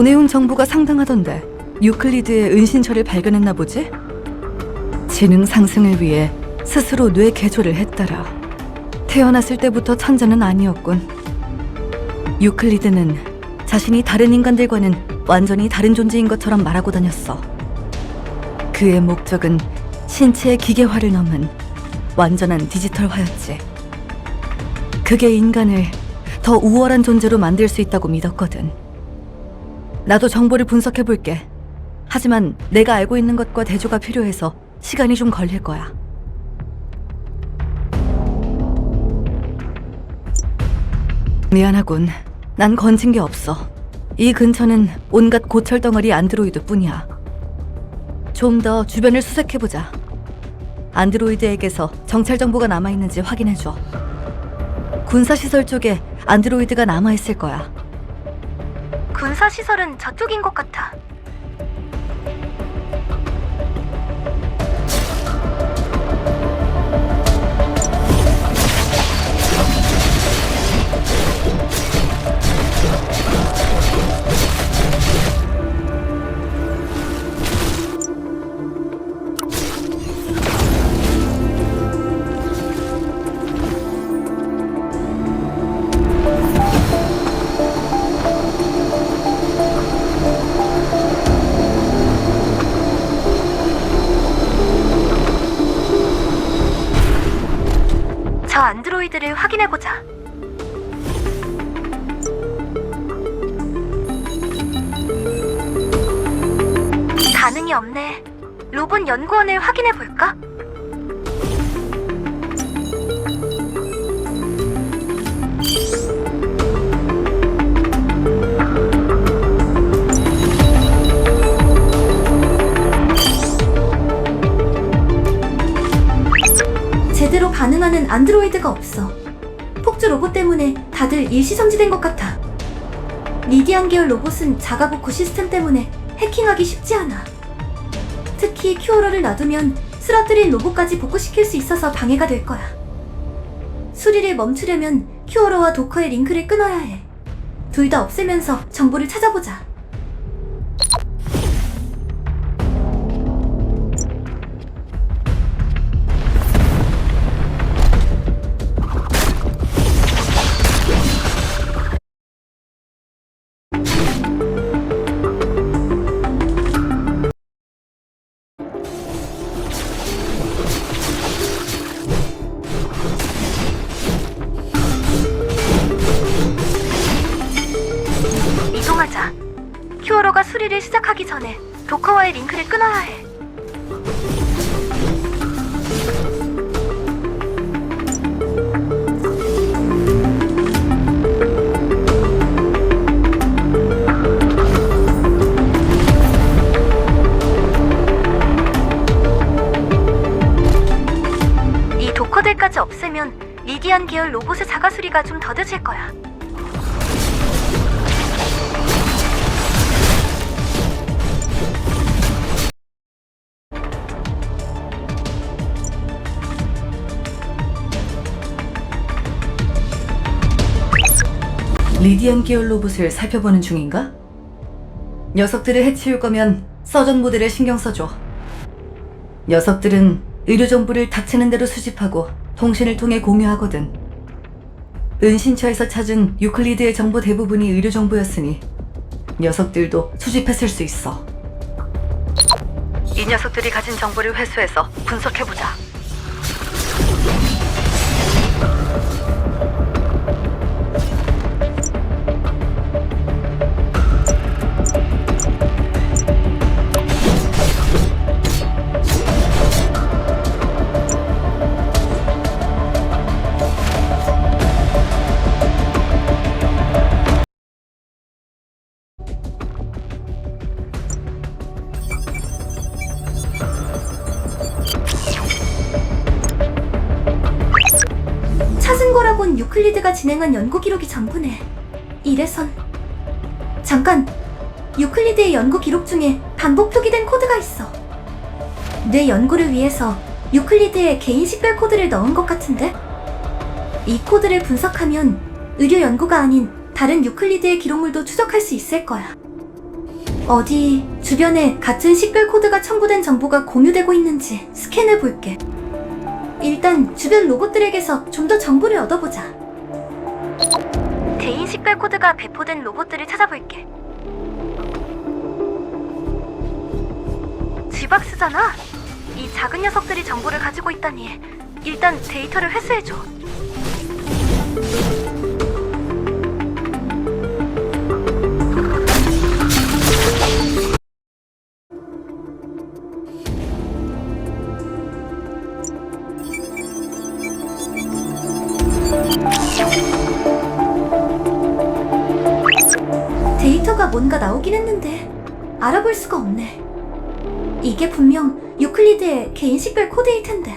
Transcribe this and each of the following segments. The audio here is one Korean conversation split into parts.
보내온 정보가 상당하던데 유클리드의 은신처를 발견했나 보지? 지능 상승을 위해 스스로 뇌 개조를 했더라. 태어났을 때부터 천재는 아니었군. 유클리드는 자신이 다른 인간들과는 완전히 다른 존재인 것처럼 말하고 다녔어. 그의 목적은 신체의 기계화를 넘은 완전한 디지털화였지. 그게 인간을 더 우월한 존재로 만들 수 있다고 믿었거든. 나도 정보를 분석해볼게. 하지만 내가 알고 있는 것과 대조가 필요해서 시간이 좀 걸릴 거야. 미안하군. 난 건진 게 없어. 이 근처는 온갖 고철덩어리 안드로이드 뿐이야. 좀 더 주변을 수색해보자. 안드로이드에게서 정찰 정보가 남아있는지 확인해줘. 군사시설 쪽에 안드로이드가 남아있을 거야. 군사시설은 저쪽인 것 같아. 저 안드로이드를 확인해보자. 반응이 없네. 로봇 연구원을 확인해볼까? 제대로 반응하는 안드로이드가 없어. 폭주 로봇 때문에 다들 일시정지된 것 같아. 리디안 계열 로봇은 자가복구 시스템 때문에 해킹하기 쉽지 않아. 특히 큐어러를 놔두면 쓰러뜨린 로봇까지 복구시킬 수 있어서 방해가 될 거야. 수리를 멈추려면 큐어러와 도커의 링크를 끊어야 해. 둘 다 없애면서 정보를 찾아보자. 이동하자. 큐어러가 수리를 시작하기 전에 도커와의 링크를 끊어야 해. 이 도커들까지 없애면 리디안 계열 로봇의 자가 수리가 좀 더뎌질 거야. 리디안 계열 로봇을 살펴보는 중인가? 녀석들을 해치울 거면 서전 모델을 신경 써줘. 녀석들은 의료 정보를 닥치는 대로 수집하고 통신을 통해 공유하거든. 은신처에서 찾은 유클리드의 정보 대부분이 의료 정보였으니 녀석들도 수집했을 수 있어. 이 녀석들이 가진 정보를 회수해서 분석해보자. 찾은 거라곤 유클리드가 진행한 연구 기록이 전부네. 이래선 잠깐! 유클리드의 연구 기록 중에 반복 표기된 코드가 있어. 뇌 연구를 위해서 유클리드의 개인 식별 코드를 넣은 것 같은데? 이 코드를 분석하면 의료 연구가 아닌 다른 유클리드의 기록물도 추적할 수 있을 거야. 어디 주변에 같은 식별 코드가 첨부된 정보가 공유되고 있는지 스캔해 볼게. 일단 주변 로봇들에게서 좀 더 정보를 얻어보자. 개인 식별 코드가 배포된 로봇들을 찾아볼게. G박스잖아. 이 작은 녀석들이 정보를 가지고 있다니 일단 데이터를 회수해줘. 데이터가 뭔가 나오긴 했는데 알아볼 수가 없네. 이게 분명 유클리드의 개인 식별 코드일 텐데.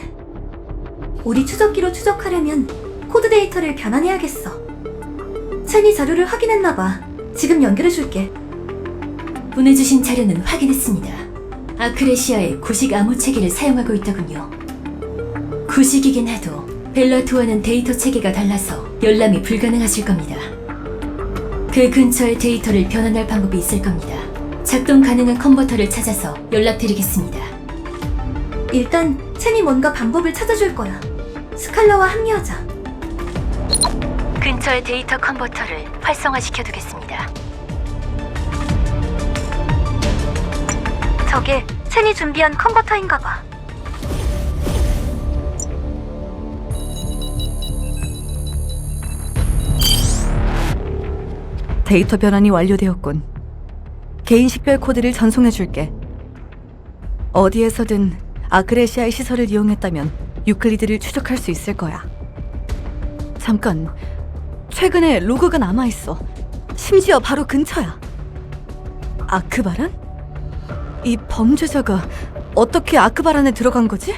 우리 추적기로 추적하려면 코드 데이터를 변환해야겠어. 첸이 자료를 확인했나봐. 지금 연결해줄게. 보내주신 자료는 확인했습니다. 아크레시아의 구식 암호 체계를 사용하고 있더군요. 구식이긴 해도 벨라토와는 데이터 체계가 달라서 열람이 불가능하실 겁니다. 그 근처에 데이터를 변환할 방법이 있을 겁니다. 작동 가능한 컨버터를 찾아서 연락드리겠습니다. 일단 첸이 뭔가 방법을 찾아줄 거야. 스칼라와 합류하자. 근처의 데이터 컨버터를 활성화시켜두겠습니다. 저게 첸이 준비한 컨버터인가 봐. 데이터 변환이 완료되었군. 개인 식별 코드를 전송해줄게. 어디에서든 아크레시아의 시설을 이용했다면 유클리드를 추적할 수 있을 거야. 잠깐, 최근에 로그가 남아있어. 심지어 바로 근처야. 아크바란? 이 범죄자가 어떻게 아크바란에 들어간 거지?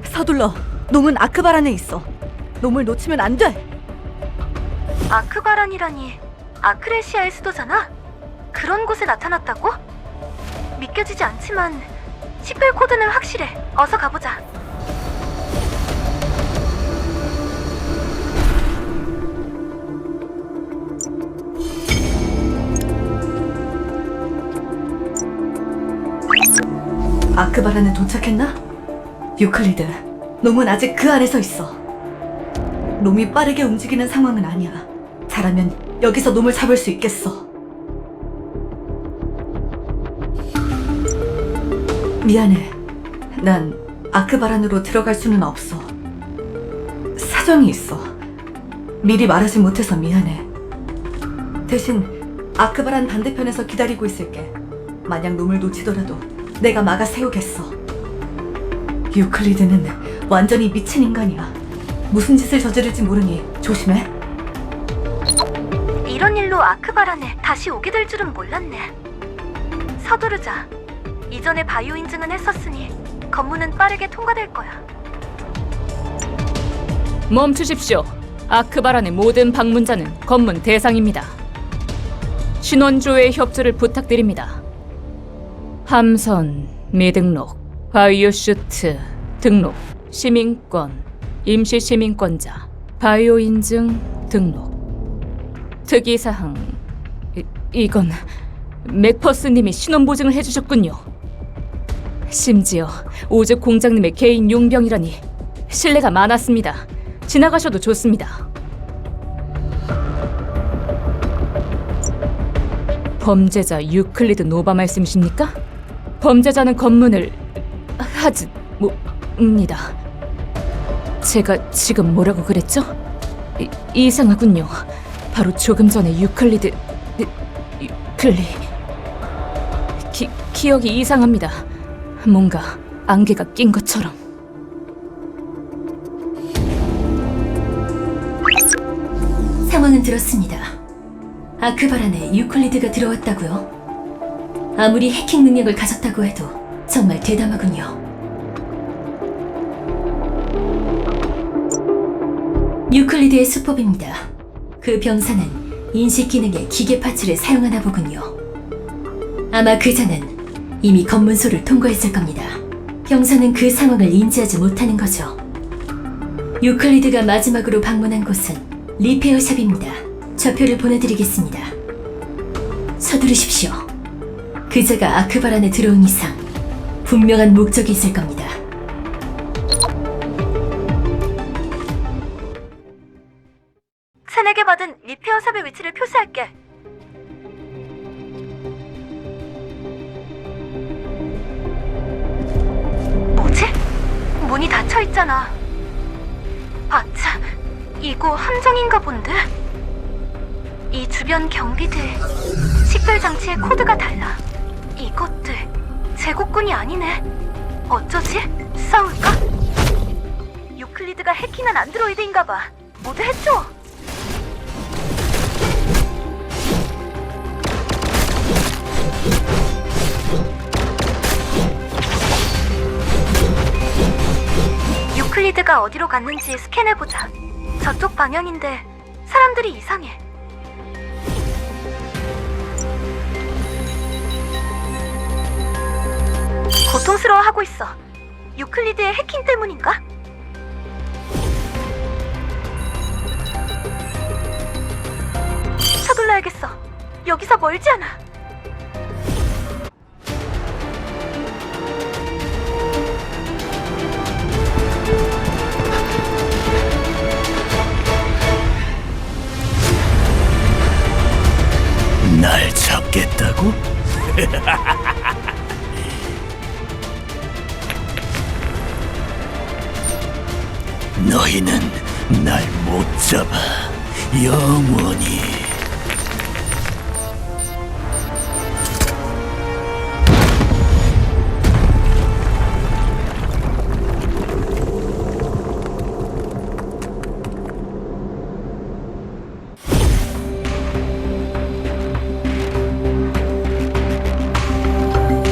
서둘러, 놈은 아크바란에 있어. 놈을 놓치면 안 돼! 아크바란이라니 아크레시아의 수도잖아? 그런 곳에 나타났다고? 믿겨지지 않지만 식별 코드는 확실해. 어서 가보자. 아크바란에 도착했나? 유클리드, 놈은 아직 그 안에서 있어. 놈이 빠르게 움직이는 상황은 아니야. 잘하면 여기서 놈을 잡을 수 있겠어. 미안해. 난 아크바란으로 들어갈 수는 없어. 사정이 있어. 미리 말하지 못해서 미안해. 대신 아크바란 반대편에서 기다리고 있을게. 만약 놈을 놓치더라도 내가 막아 세우겠어. 유클리드는 완전히 미친 인간이야. 무슨 짓을 저지를지 모르니 조심해. 이런 일로 아크바란에 다시 오게 될 줄은 몰랐네. 서두르자. 이전에 바이오 인증은 했었으니 검문은 빠르게 통과될 거야. 멈추십시오. 아크바란의 모든 방문자는 검문 대상입니다. 신원조회의 협조를 부탁드립니다. 함선, 미등록, 바이오 슈트, 등록, 시민권, 임시 시민권자, 바이오 인증, 등록. 특이사항, 이건 맥퍼스님이 신원보증을 해주셨군요. 심지어 오즈 공장님의 개인 용병이라니 신뢰가 많았습니다. 지나가셔도 좋습니다. 범죄자 유클리드 노바 말씀이십니까? 범죄자는 검문을 하지 봅니다. 제가 지금 뭐라고 그랬죠? 이상하군요. 바로 조금 전에 유클리드... 기억이 이상합니다. 뭔가 안개가 낀 것처럼. 상황은 들었습니다. 아크바란에 유클리드가 들어왔다고요? 아무리 해킹 능력을 가졌다고 해도 정말 대담하군요. 유클리드의 수법입니다. 그 병사는 인식 기능의 기계 파츠를 사용하나 보군요. 아마 그자는 이미 검문소를 통과했을 겁니다. 병사는 그 상황을 인지하지 못하는 거죠. 유클리드가 마지막으로 방문한 곳은 리페어샵입니다. 좌표를 보내드리겠습니다. 서두르십시오. 그자가 아크바란에 들어온 이상 분명한 목적이 있을 겁니다. 새내게 받은 리페어 샵의 위치를 표시할게. 뭐지? 문이 닫혀 있잖아. 아차, 이거 함정인가 본데? 이 주변 경비들, 식별 장치의 코드가 달라. 이것들 제국군이 아니네. 어쩌지? 싸울까? 유클리드가 해킹한 안드로이드인가 봐. 모두 해줘. 유클리드가 어디로 갔는지 스캔해보자. 저쪽 방향인데 사람들이 이상해. 고통스러워하고 있어. 유클리드의 해킹 때문인가? 서둘러야겠어. 여기서 멀지 않아. 날 잡겠다고? 너희는 날 못 잡아, 영원히.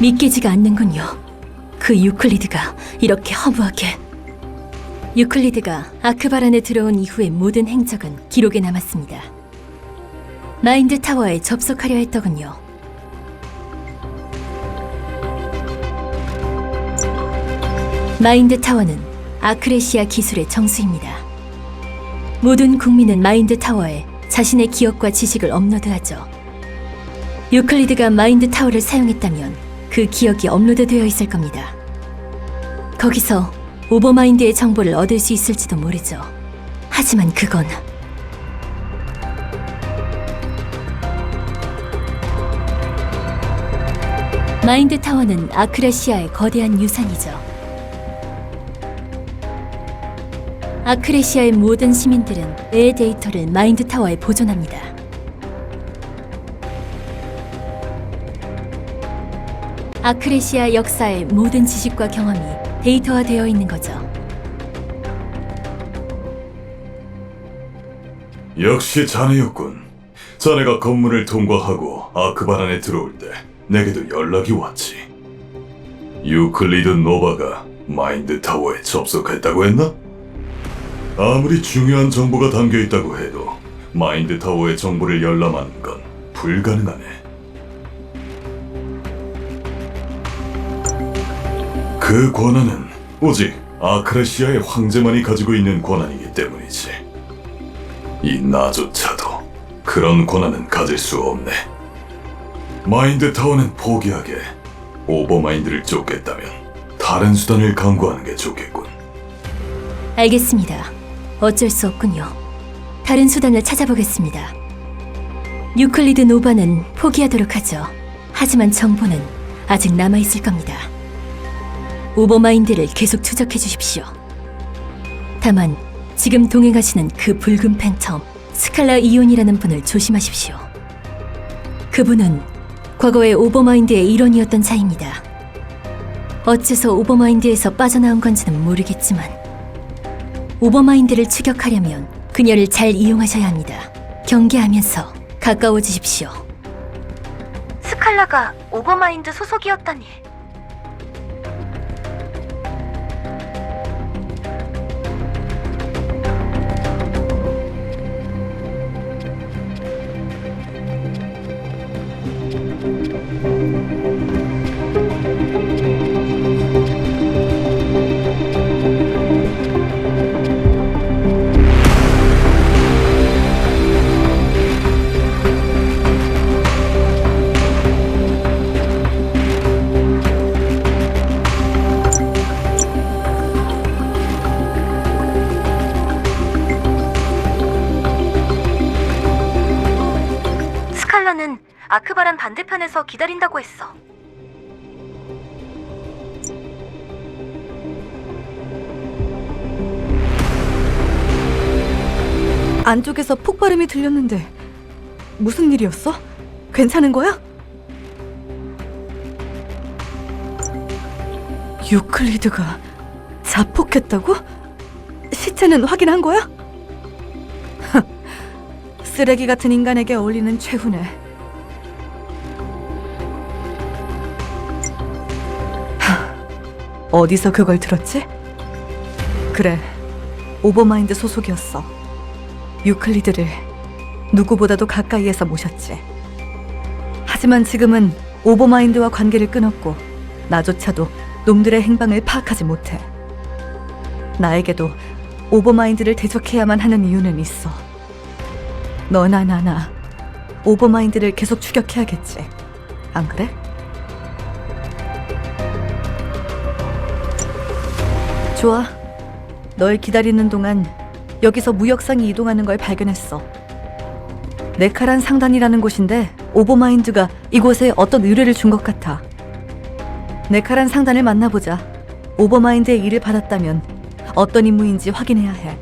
믿기지가 않는군요. 그 유클리드가 이렇게 허무하게. 유클리드가 아크바란에 들어온 이후의 모든 행적은 기록에 남았습니다. 마인드 타워에 접속하려 했더군요. 마인드 타워는 아크레시아 기술의 정수입니다. 모든 국민은 마인드 타워에 자신의 기억과 지식을 업로드하죠. 유클리드가 마인드 타워를 사용했다면 그 기억이 업로드되어 있을 겁니다. 거기서 오버마인드의 정보를 얻을 수 있을지도 모르죠. 하지만 그건 마인드 타워는 아크레시아의 거대한 유산이죠. 아크레시아의 모든 시민들은 뇌의 데이터를 마인드 타워에 보존합니다. 아크레시아 역사의 모든 지식과 경험이 데이터화되어 있는 거죠. 역시 자네였군. 자네가 검문을 통과하고 아크바란에 들어올 때 내게도 연락이 왔지. 유클리드 노바가 마인드 타워에 접속했다고 했나? 아무리 중요한 정보가 담겨 있다고 해도 마인드 타워의 정보를 열람하는 건 불가능하네. 그 권한은 오직 아크레시아의 황제만이 가지고 있는 권한이기 때문이지. 이 나조차도 그런 권한은 가질 수 없네. 마인드 타워는 포기하게. 오버마인드를 쫓겠다면 다른 수단을 강구하는 게 좋겠군. 알겠습니다. 어쩔 수 없군요. 다른 수단을 찾아보겠습니다. 유클리드 노바는 포기하도록 하죠. 하지만 정보는 아직 남아있을 겁니다. 오버마인드를 계속 추적해 주십시오. 다만 지금 동행하시는 그 붉은 팬텀 스칼라 이온이라는 분을 조심하십시오. 그분은 과거의 오버마인드의 일원이었던 자입니다. 어째서 오버마인드에서 빠져나온 건지는 모르겠지만 오버마인드를 추격하려면 그녀를 잘 이용하셔야 합니다. 경계하면서 가까워지십시오. 스칼라가 오버마인드 소속이었다니. 아크바란 반대편에서 기다린다고 했어. 안쪽에서 폭발음이 들렸는데 무슨 일이었어? 괜찮은 거야? 유클리드가 자폭했다고? 시체는 확인한 거야? 쓰레기 같은 인간에게 어울리는 최후네. 어디서 그걸 들었지? 그래, 오버마인드 소속이었어. 유클리드를 누구보다도 가까이에서 모셨지. 하지만 지금은 오버마인드와 관계를 끊었고 나조차도 놈들의 행방을 파악하지 못해. 나에게도 오버마인드를 대적해야만 하는 이유는 있어. 너나 나나 오버마인드를 계속 추격해야겠지. 안 그래? 좋아. 널 기다리는 동안 여기서 무역상이 이동하는 걸 발견했어. 네카란 상단이라는 곳인데 오버마인드가 이곳에 어떤 의뢰를 준 것 같아. 네카란 상단을 만나보자. 오버마인드의 일을 받았다면 어떤 임무인지 확인해야 해.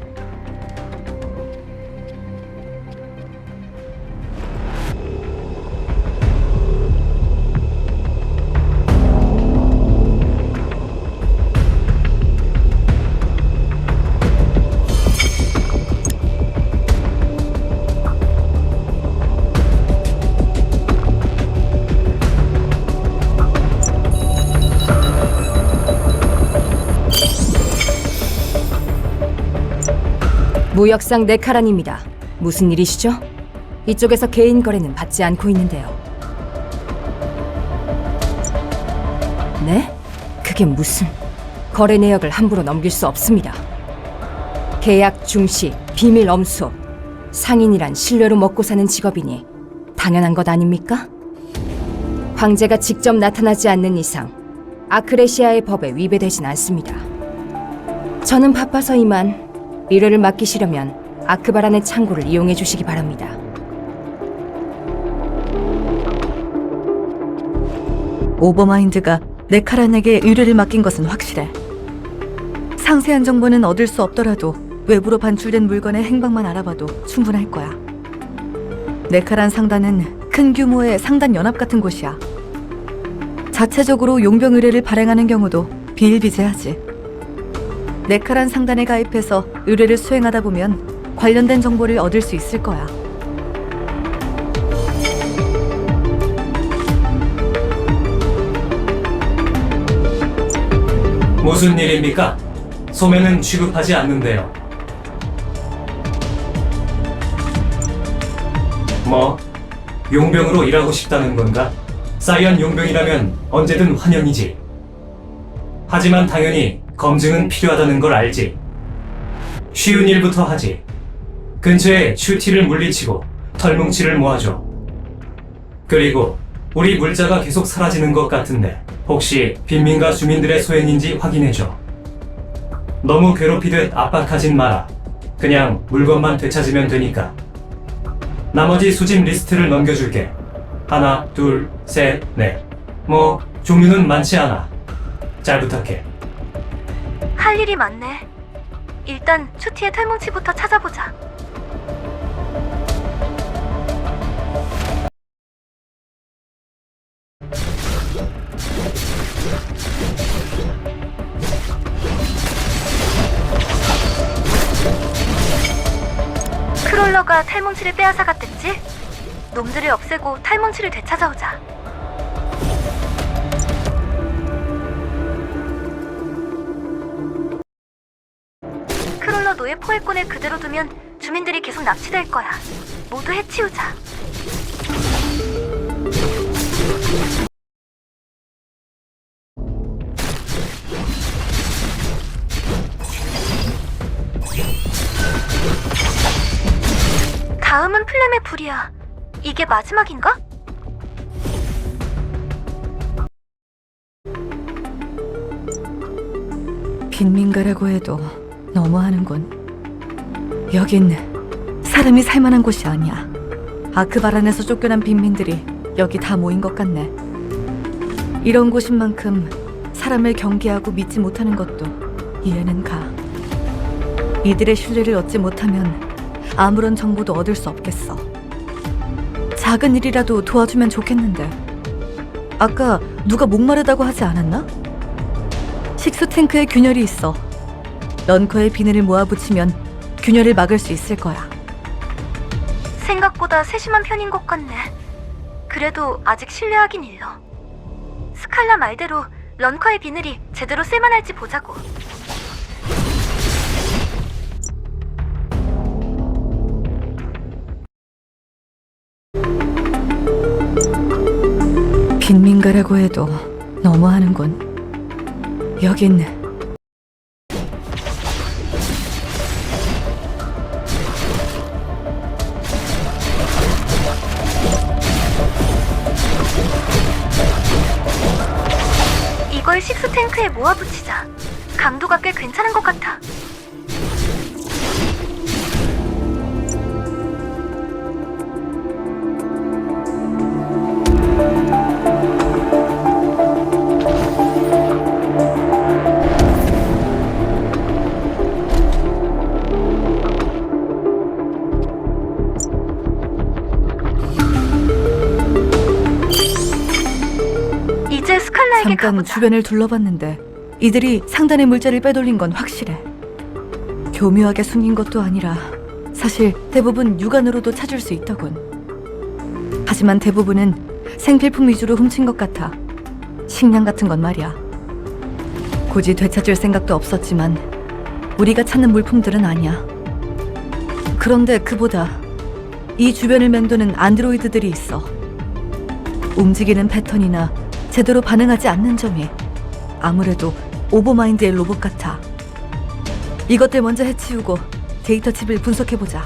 무역상 네카란입니다. 무슨 일이시죠? 이쪽에서 개인 거래는 받지 않고 있는데요. 네? 그게 무슨... 거래 내역을 함부로 넘길 수 없습니다. 계약 중시, 비밀 엄수, 상인이란 신뢰로 먹고 사는 직업이니 당연한 것 아닙니까? 황제가 직접 나타나지 않는 이상 아크레시아의 법에 위배되진 않습니다. 저는 바빠서 이만 의뢰를 맡기시려면 아크바란의 창고를 이용해 주시기 바랍니다. 오버마인드가 네카란에게 의뢰를 맡긴 것은 확실해. 상세한 정보는 얻을 수 없더라도 외부로 반출된 물건의 행방만 알아봐도 충분할 거야. 네카란 상단은 큰 규모의 상단 연합 같은 곳이야. 자체적으로 용병 의뢰를 발행하는 경우도 비일비재하지. 네카란 상단에 가입해서 의뢰를 수행하다 보면 관련된 정보를 얻을 수 있을 거야. 무슨 일입니까? 소매는 취급하지 않는데요. 뭐? 용병으로 일하고 싶다는 건가? 사이언 용병이라면 언제든 환영이지. 하지만 당연히 검증은 필요하다는 걸 알지. 쉬운 일부터 하지. 근처에 슈티를 물리치고 털뭉치를 모아줘. 그리고 우리 물자가 계속 사라지는 것 같은데 혹시 빈민가 주민들의 소행인지 확인해줘. 너무 괴롭히듯 압박하진 마라. 그냥 물건만 되찾으면 되니까. 나머지 수집 리스트를 넘겨줄게. 하나, 둘, 셋, 넷. 뭐 종류는 많지 않아. 잘 부탁해. 할 일이 많네. 일단 슈티의 털뭉치부터 찾아보자. 크롤러가 탈뭉치를 빼앗아갔댔지? 놈들을 없애고 탈뭉치를 되찾아오자. 크롤러 노예 포획권을 그대로 두면 주민들이 계속 납치될 거야. 모두 해치우자. 다음은 플렘의 불이야. 이게 마지막인가? 빈민가라고 해도 너무하는군. 여긴 사람이 살만한 곳이 아니야. 아크바란에서 쫓겨난 빈민들이 여기 다 모인 것 같네. 이런 곳인 만큼 사람을 경계하고 믿지 못하는 것도 이해는 가. 이들의 신뢰를 얻지 못하면 아무런 정보도 얻을 수 없겠어. 작은 일이라도 도와주면 좋겠는데. 아까 누가 목마르다고 하지 않았나? 식수 탱크에 균열이 있어. 런커에 비늘을 모아붙이면 균열을 막을 수 있을 거야. 생각보다 세심한 편인 것 같네. 그래도 아직 신뢰하긴 일러. 스칼라 말대로 런커의 비늘이 제대로 쓸만할지 보자고. 빈민가라고 해도 너무하는군. 여긴 이걸 식수 탱크에 모아붙이자. 강도가 꽤 괜찮은 것 같아. 이제 스칼라에게 잠깐 가보자. 주변을 둘러봤는데 이들이 상단의 물자를 빼돌린 건 확실해. 교묘하게 숨긴 것도 아니라 사실 대부분 육안으로도 찾을 수 있더군. 하지만 대부분은 생필품 위주로 훔친 것 같아. 식량 같은 건 말이야. 굳이 되찾을 생각도 없었지만 우리가 찾는 물품들은 아니야. 그런데 그보다 이 주변을 맴도는 안드로이드들이 있어. 움직이는 패턴이나 제대로 반응하지 않는 점이 아무래도 오버마인드의 로봇 같아. 이것들 먼저 해치우고 데이터 칩을 분석해보자.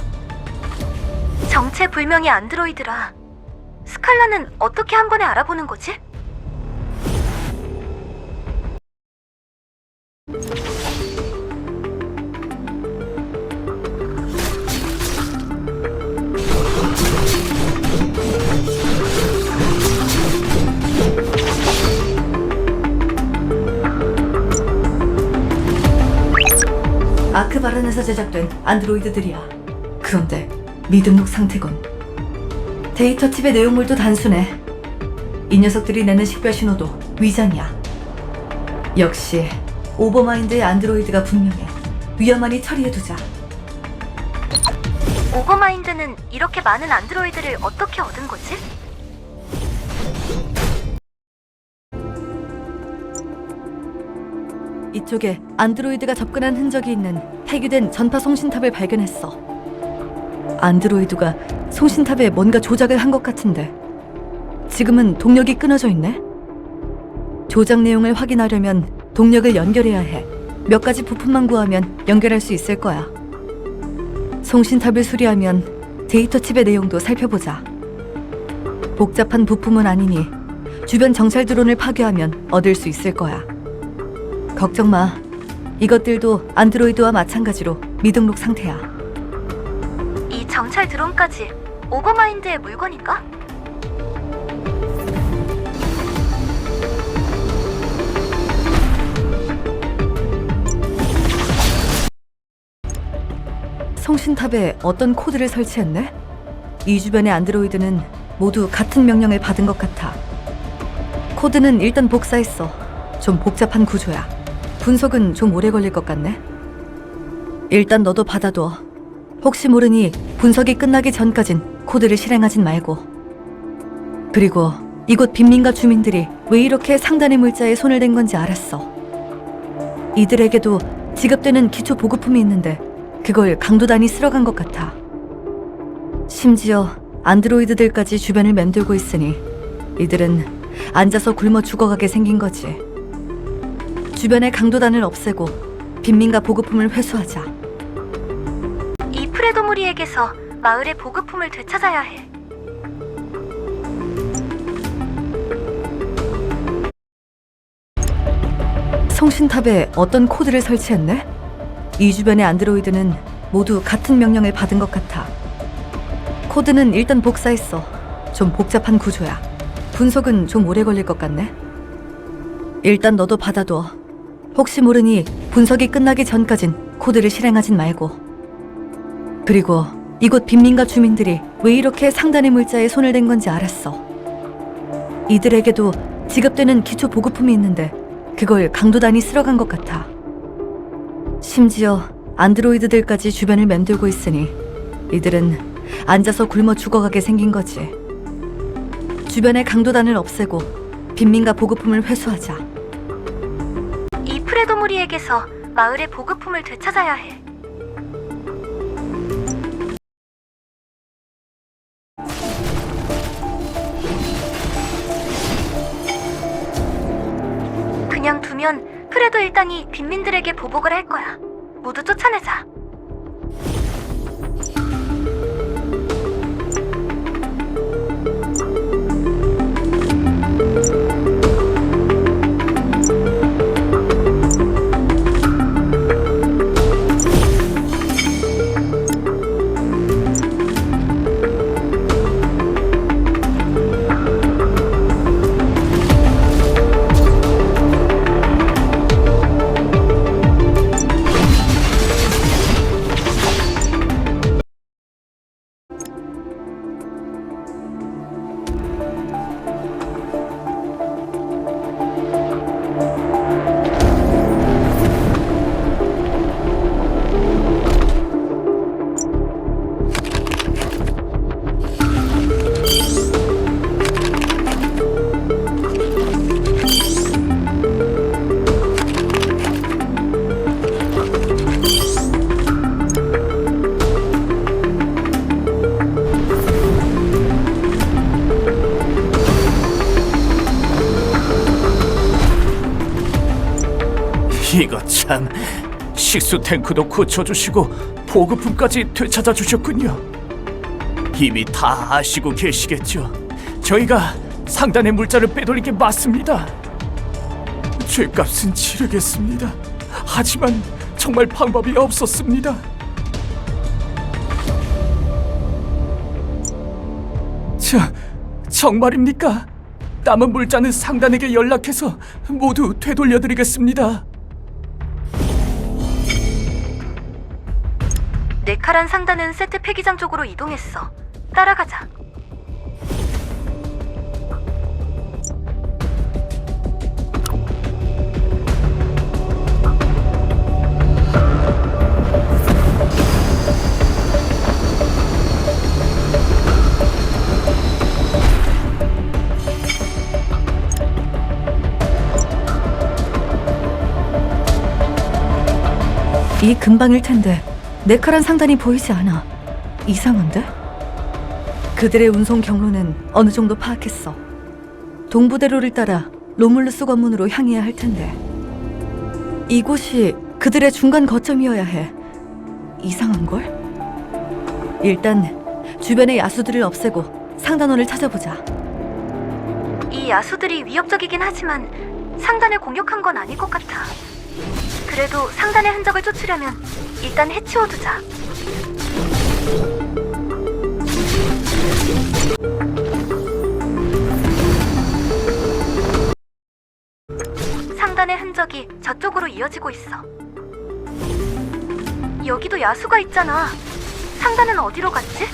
정체불명의 안드로이드라. 스칼라는 어떻게 한 번에 알아보는 거지? 아크바란에서 제작된 안드로이드들이야. 그런데 미등록 상태군. 데이터 칩의 내용물도 단순해. 이 녀석들이 내는 식별 신호도 위장이야. 역시 오버마인드의 안드로이드가 분명해. 위험하니 처리해두자. 오버마인드는 이렇게 많은 안드로이드를 어떻게 얻은 거지? 이쪽에 안드로이드가 접근한 흔적이 있는 폐기된 전파 송신탑을 발견했어. 안드로이드가 송신탑에 뭔가 조작을 한 것 같은데 지금은 동력이 끊어져 있네? 조작 내용을 확인하려면 동력을 연결해야 해. 몇 가지 부품만 구하면 연결할 수 있을 거야. 송신탑을 수리하면 데이터 칩의 내용도 살펴보자. 복잡한 부품은 아니니 주변 정찰 드론을 파괴하면 얻을 수 있을 거야. 걱정 마. 이것들도 안드로이드와 마찬가지로 미등록 상태야. 이 정찰 드론까지 오버마인드의 물건인가? 송신탑에 어떤 코드를 설치했네? 이 주변의 안드로이드는 모두 같은 명령을 받은 것 같아. 코드는 일단 복사했어. 좀 복잡한 구조야. 분석은 좀 오래 걸릴 것 같네. 일단 너도 받아둬. 혹시 모르니 분석이 끝나기 전까진 코드를 실행하진 말고. 그리고 이곳 빈민가 주민들이 왜 이렇게 상단의 물자에 손을 댄 건지 알았어. 이들에게도 지급되는 기초 보급품이 있는데 그걸 강도단이 쓸어간 것 같아. 심지어 안드로이드들까지 주변을 맴돌고 있으니 이들은 앉아서 굶어 죽어가게 생긴 거지. 주변의 강도단을 없애고 빈민가 보급품을 회수하자. 이 프레도무리에게서 마을의 보급품을 되찾아야 해. 송신탑에 어떤 코드를 설치했네? 이 주변의 안드로이드는 모두 같은 명령을 받은 것 같아. 코드는 일단 복사했어. 좀 복잡한 구조야. 분석은 좀 오래 걸릴 것 같네. 일단 너도 받아둬. 혹시 모르니 분석이 끝나기 전까진 코드를 실행하진 말고. 그리고 이곳 빈민가 주민들이 왜 이렇게 상단의 물자에 손을 댄 건지 알았어. 이들에게도 지급되는 기초 보급품이 있는데 그걸 강도단이 쓸어간 것 같아. 심지어 안드로이드들까지 주변을 맴돌고 있으니 이들은 앉아서 굶어 죽어가게 생긴 거지. 주변의 강도단을 없애고 빈민가 보급품을 회수하자. 이 프레도무리에게서 마을의 보급품을 되찾아야 해. 그냥 두면 프레도 일당이 빈민들에게 보복을 할 거야. 모두 쫓아내자. 이거 참, 식수 탱크도 고쳐주시고 보급품까지 되찾아 주셨군요. 이미 다 아시고 계시겠죠. 저희가 상단의 물자를 빼돌린 게 맞습니다. 죄값은 치르겠습니다. 하지만 정말 방법이 없었습니다. 정말입니까? 남은 물자는 상단에게 연락해서 모두 되돌려드리겠습니다. 네카란 상단은 세트 폐기장 쪽으로 이동했어. 따라가자. 이 근방일 텐데 네카란 상단이 보이지 않아. 이상한데? 그들의 운송 경로는 어느 정도 파악했어. 동부대로를 따라 로물루스 관문으로 향해야 할 텐데 이곳이 그들의 중간 거점이어야 해. 이상한걸? 일단 주변의 야수들을 없애고 상단원을 찾아보자. 이 야수들이 위협적이긴 하지만 상단을 공격한 건 아닐 것 같아. 그래도 상단의 흔적을 쫓으려면 일단 해치워두자. 상단의 흔적이 저쪽으로 이어지고 있어. 여기도 야수가 있잖아. 상단은 어디로 갔지?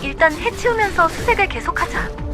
일단 해치우면서 수색을 계속하자.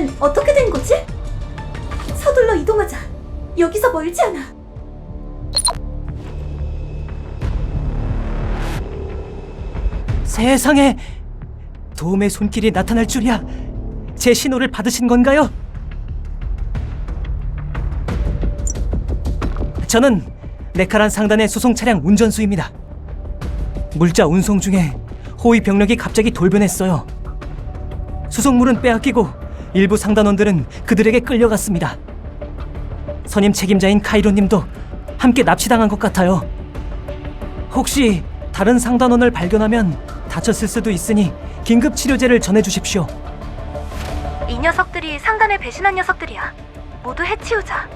상단은 어떻게 된 거지? 서둘러 이동하자. 여기서 멀지 않아. 세상에! 도움의 손길이 나타날 줄이야. 제 신호를 받으신 건가요? 저는 네카란 상단의 수송 차량 운전수입니다. 물자 운송 중에 호위 병력이 갑자기 돌변했어요. 수송물은 빼앗기고 일부 상단원들은 그들에게 끌려갔습니다. 선임 책임자인 카이로님도 함께 납치당한 것 같아요. 혹시 다른 상단원을 발견하면 다쳤을 수도 있으니 긴급 치료제를 전해주십시오. 이 녀석들이 상단에 배신한 녀석들이야. 모두 해치우자.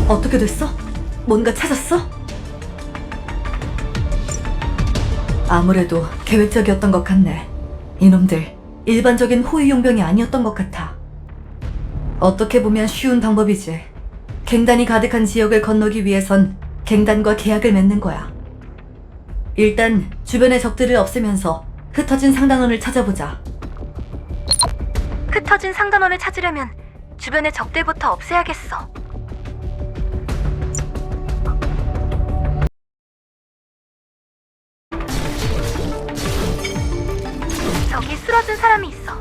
어떻게 됐어? 뭔가 찾았어? 아무래도 계획적이었던 것 같네. 이놈들 일반적인 호위 용병이 아니었던 것 같아. 어떻게 보면 쉬운 방법이지. 갱단이 가득한 지역을 건너기 위해선 갱단과 계약을 맺는 거야. 일단 주변의 적들을 없애면서 흩어진 상단원을 찾아보자. 흩어진 상단원을 찾으려면 주변의 적들부터 없애야겠어. 저기 쓰러진 사람이 있어.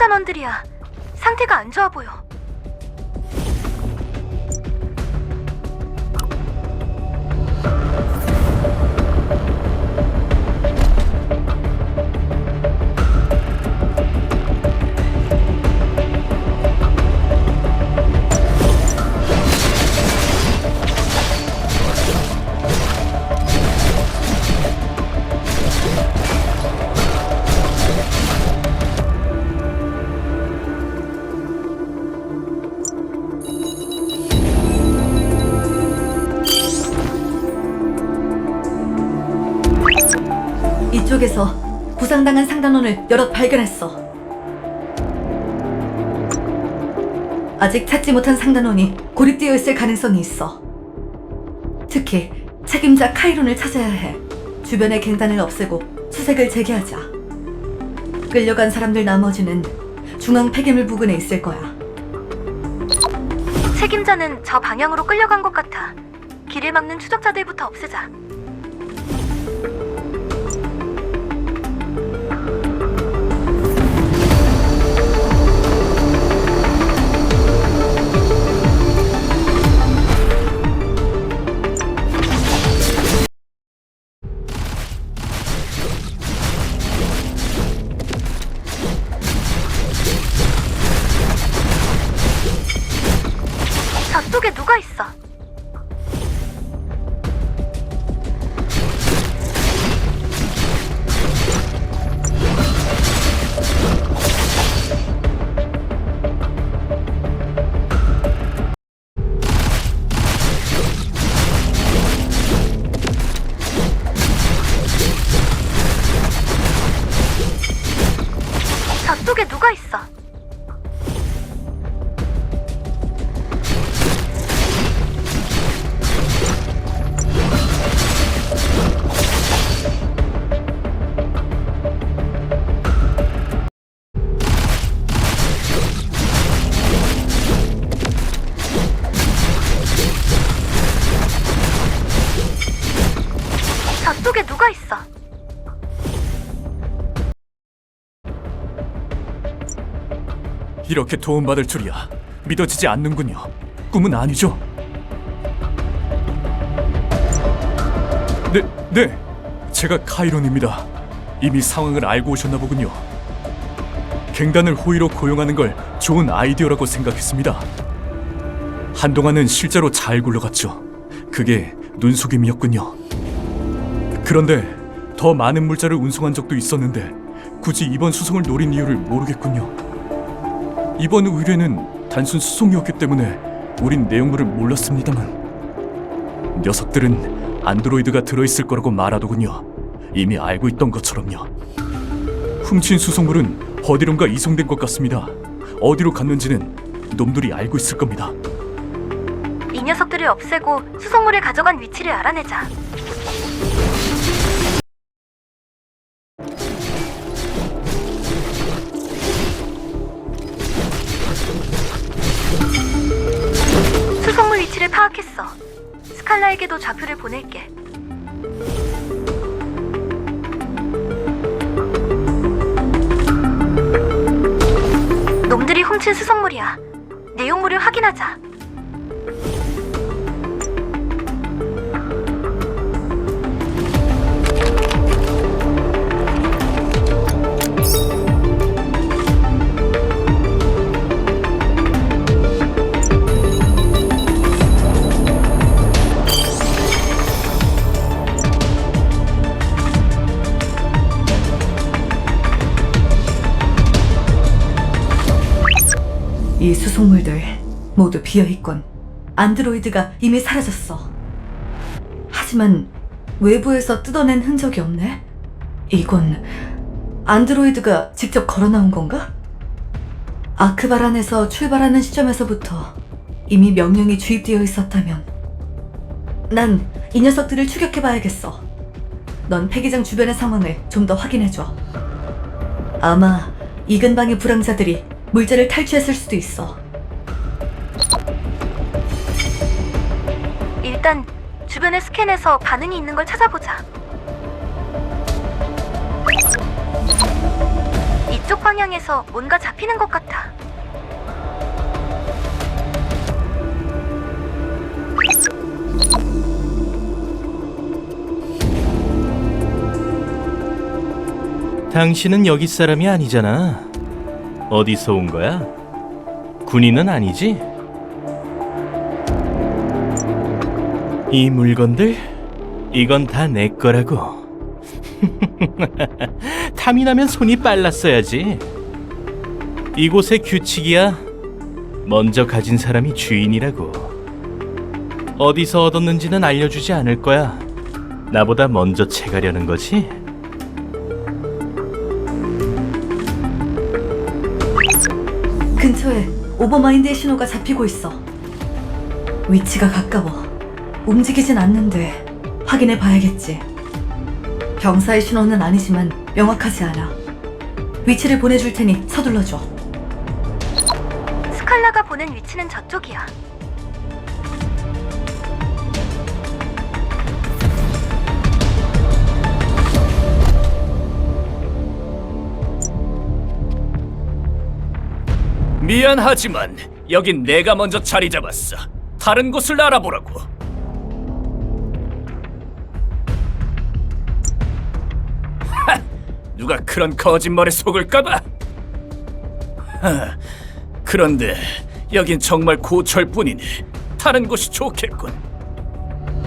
상단원들이야. 상태가 안 좋아 보여. 이쪽에서 부상당한 상단원을 여럿 발견했어. 아직 찾지 못한 상단원이 고립되어 있을 가능성이 있어. 특히 책임자 카이론을 찾아야 해. 주변의 갱단을 없애고 수색을 재개하자. 끌려간 사람들 나머지는 중앙 폐기물 부근에 있을 거야. 책임자는 저 방향으로 끌려간 것 같아. 길을 막는 추적자들부터 없애자. 저쪽에 누가 있어? 저쪽에 누가 있어? 저쪽에 누가 있어? 이렇게 도움받을 줄이야. 믿어지지 않는군요. 꿈은 아니죠? 네. 제가 카이론입니다. 이미 상황을 알고 오셨나 보군요. 갱단을 호위로 고용하는 걸 좋은 아이디어라고 생각했습니다. 한동안은 실제로 잘 굴러갔죠. 그게 눈속임이었군요. 그런데 더 많은 물자를 운송한 적도 있었는데 굳이 이번 수송을 노린 이유를 모르겠군요. 이번 의뢰는 단순 수송이었기 때문에 우린 내용물을 몰랐습니다만 녀석들은 안드로이드가 들어있을 거라고 말하더군요. 이미 알고 있던 것처럼요. 훔친 수송물은 어디론가 이송된 것 같습니다. 어디로 갔는지는 놈들이 알고 있을 겁니다. 이 녀석들을 없애고 수송물을 가져간 위치를 알아내자. 수송물 위치를 파악했어. 스칼라에게도 좌표를 보낼게. 놈들이 훔친 수송물이야. 내용물을 확인하자. 이 수송물들 모두 비어있군. 안드로이드가 이미 사라졌어. 하지만 외부에서 뜯어낸 흔적이 없네. 이건 안드로이드가 직접 걸어나온 건가? 아크바란에서 출발하는 시점에서부터 이미 명령이 주입되어 있었다면 난 이 녀석들을 추격해봐야겠어. 넌 폐기장 주변의 상황을 좀 더 확인해줘. 아마 이 근방의 불황자들이 물자를 탈취했을 수도 있어. 일단 주변을 스캔해서 반응이 있는 걸 찾아보자. 이쪽 방향에서 뭔가 잡히는 것 같아. 당신은 여기 사람이 아니잖아. 어디서 온 거야? 군인은 아니지? 이 물건들? 이건 다 내 거라고. 탐이 나면 손이 빨랐어야지. 이곳의 규칙이야. 먼저 가진 사람이 주인이라고. 어디서 얻었는지는 알려주지 않을 거야. 나보다 먼저 채가려는 거지? 근처에 오버마인드의 신호가 잡히고 있어. 위치가 가까워. 움직이진 않는데 확인해 봐야겠지. 병사의 신호는 아니지만 명확하지 않아. 위치를 보내줄 테니 서둘러줘. 스칼라가 보낸 위치는 저쪽이야. 미안하지만 여긴 내가 먼저 자리 잡았어. 다른 곳을 알아보라고. 하! 누가 그런 거짓말에 속을까봐? 그런데 여긴 정말 고철뿐이네. 다른 곳이 좋겠군.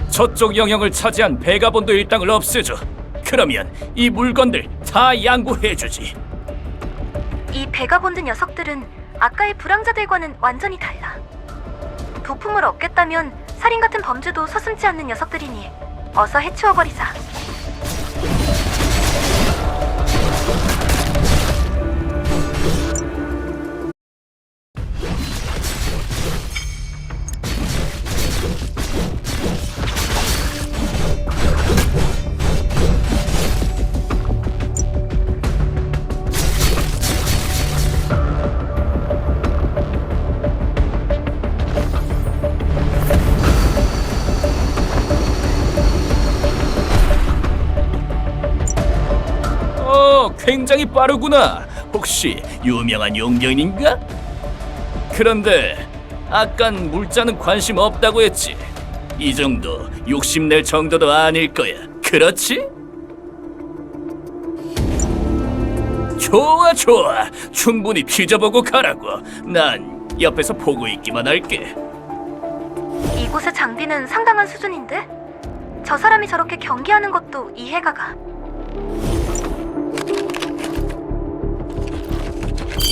저쪽 영역을 차지한 베가본드 일당을 없애줘. 그러면 이 물건들 다 양보해주지. 이 베가본드 녀석들은 아까의 불황자들과는 완전히 달라. 도품을 얻겠다면 살인 같은 범죄도 서슴지 않는 녀석들이니 어서 해치워버리자. 굉장히 빠르구나. 혹시 유명한 용병인가? 그런데 아깐 물자는 관심 없다고 했지. 이 정도 욕심낼 정도도 아닐 거야. 그렇지? 좋아 좋아. 충분히 뒤져보고 가라고. 난 옆에서 보고 있기만 할게. 이곳의 장비는 상당한 수준인데? 저 사람이 저렇게 경기하는 것도 이해가 가.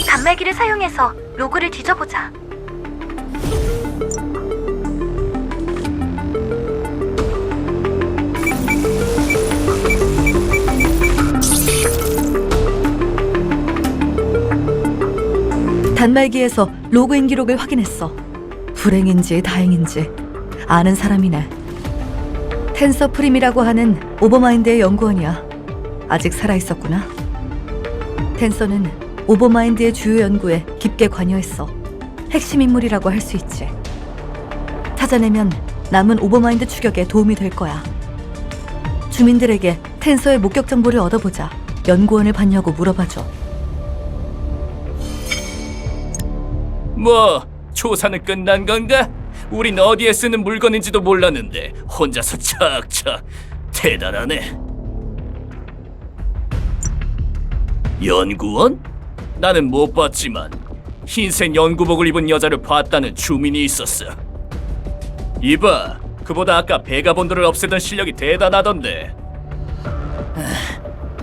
단말기를 사용해서 로그를 뒤져보자. 단말기에서 로그인 기록을 확인했어. 불행인지 다행인지 아는 사람이네. 텐서 프림이라고 하는 오버마인드의 연구원이야. 아직 살아있었구나. 텐서는 오버마인드의 주요 연구에 깊게 관여했어. 핵심 인물이라고 할 수 있지. 찾아내면 남은 오버마인드 추격에 도움이 될 거야. 주민들에게 텐서의 목격 정보를 얻어보자. 연구원을 봤냐고 물어봐줘. 뭐 조사는 끝난 건가? 우린 어디에 쓰는 물건인지도 몰랐는데 혼자서 척척. 대단하네. 연구원? 나는 못 봤지만 흰색 연구복을 입은 여자를 봤다는 주민이 있었어. 이봐, 그보다 아까 베가본드를 없애던 실력이 대단하던데.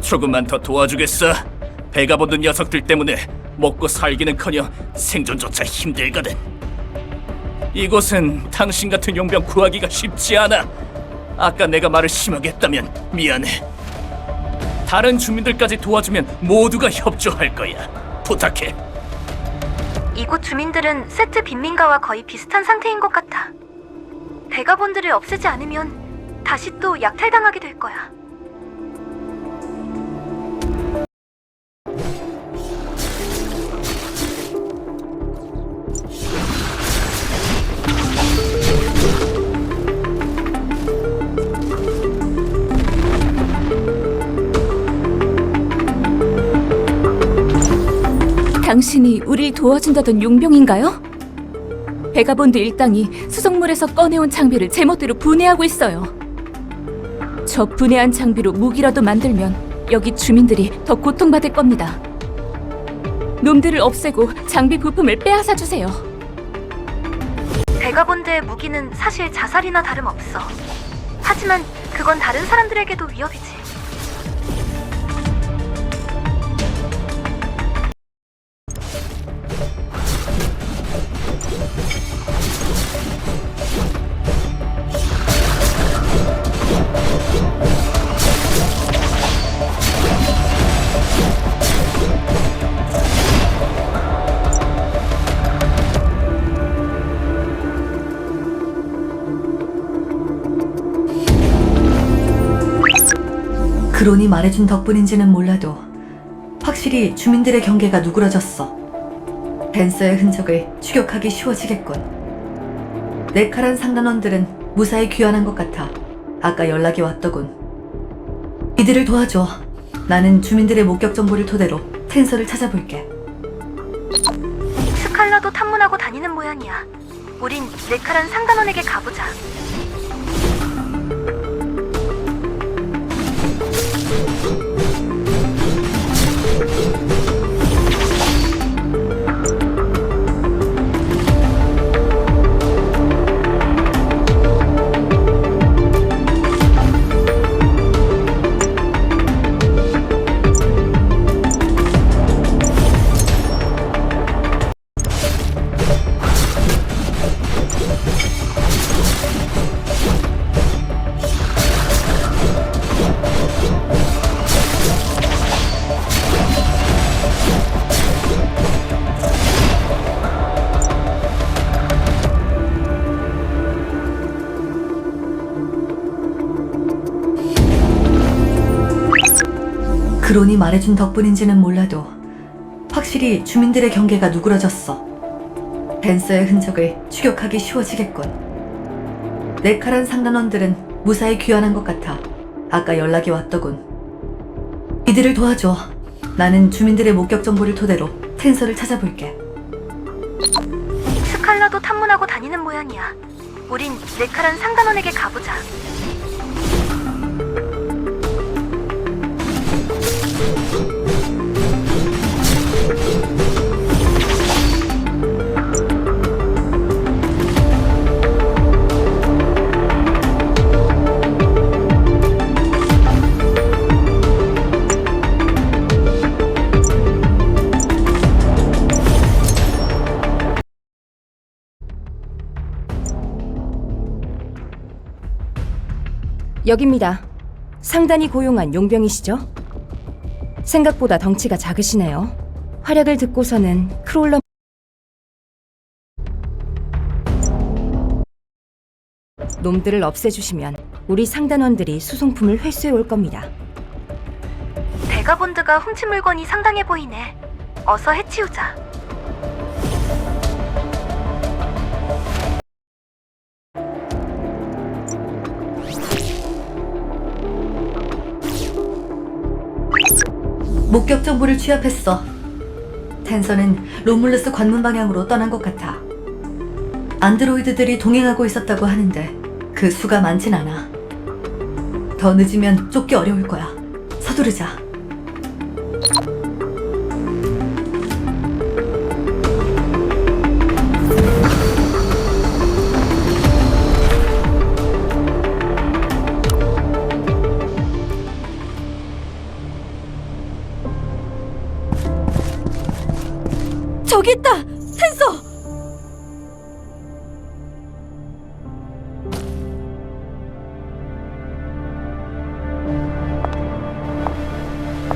조금만 더 도와주겠어? 베가본드 녀석들 때문에 먹고 살기는커녕 생존조차 힘들거든. 이곳은 당신 같은 용병 구하기가 쉽지 않아. 아까 내가 말을 심하게 했다면 미안해. 다른 주민들까지 도와주면 모두가 협조할 거야. 부탁해. 이곳 주민들은 세트 빈민가와 거의 비슷한 상태인 것 같아. 베가본드를 없애지 않으면 다시 또 약탈당하게 될 거야. 당신이 우릴 도와준다던 용병인가요? 베가본드 일당이 수송물에서 꺼내온 장비를 제멋대로 분해하고 있어요. 저 분해한 장비로 무기라도 만들면 여기 주민들이 더 고통받을 겁니다. 놈들을 없애고 장비 부품을 빼앗아 주세요. 베가본드의 무기는 사실 자살이나 다름없어. 하지만 그건 다른 사람들에게도 위협이지. 그론이 말해준 덕분인지는 몰라도 확실히 주민들의 경계가 누그러졌어. 댄서의 흔적을 추격하기 쉬워지겠군. 네카란 상단원들은 무사히 귀환한 것 같아. 아까 연락이 왔더군. 이들을 도와줘. 나는 주민들의 목격 정보를 토대로 텐서를 찾아볼게. 스칼라도 탐문하고 다니는 모양이야. 우린 네카란 상단원에게 가보자. 그론이 말해준 덕분인지는 몰라도 확실히 주민들의 경계가 누그러졌어. 댄서의 흔적을 추격하기 쉬워지겠군. 네카란 상단원들은 무사히 귀환한 것 같아. 아까 연락이 왔더군. 이들을 도와줘. 나는 주민들의 목격 정보를 토대로 텐서를 찾아볼게. 스칼라도 탐문하고 다니는 모양이야. 우린 네카란 상단원에게 가보자. 여깁니다. 상단이 고용한 용병이시죠? 생각보다 덩치가 작으시네요. 활약을 듣고서는 크롤러 놈들을 없애주시면 우리 상단원들이 수송품을 회수해 올 겁니다. 베가본드가 훔친 물건이 상당해 보이네. 어서 해치우자. 목격 정보를 취합했어. 텐서는 로물루스 관문 방향으로 떠난 것 같아. 안드로이드들이 동행하고 있었다고 하는데 그 수가 많진 않아. 더 늦으면 쫓기 어려울 거야. 서두르자. 저기 있다! 텐서!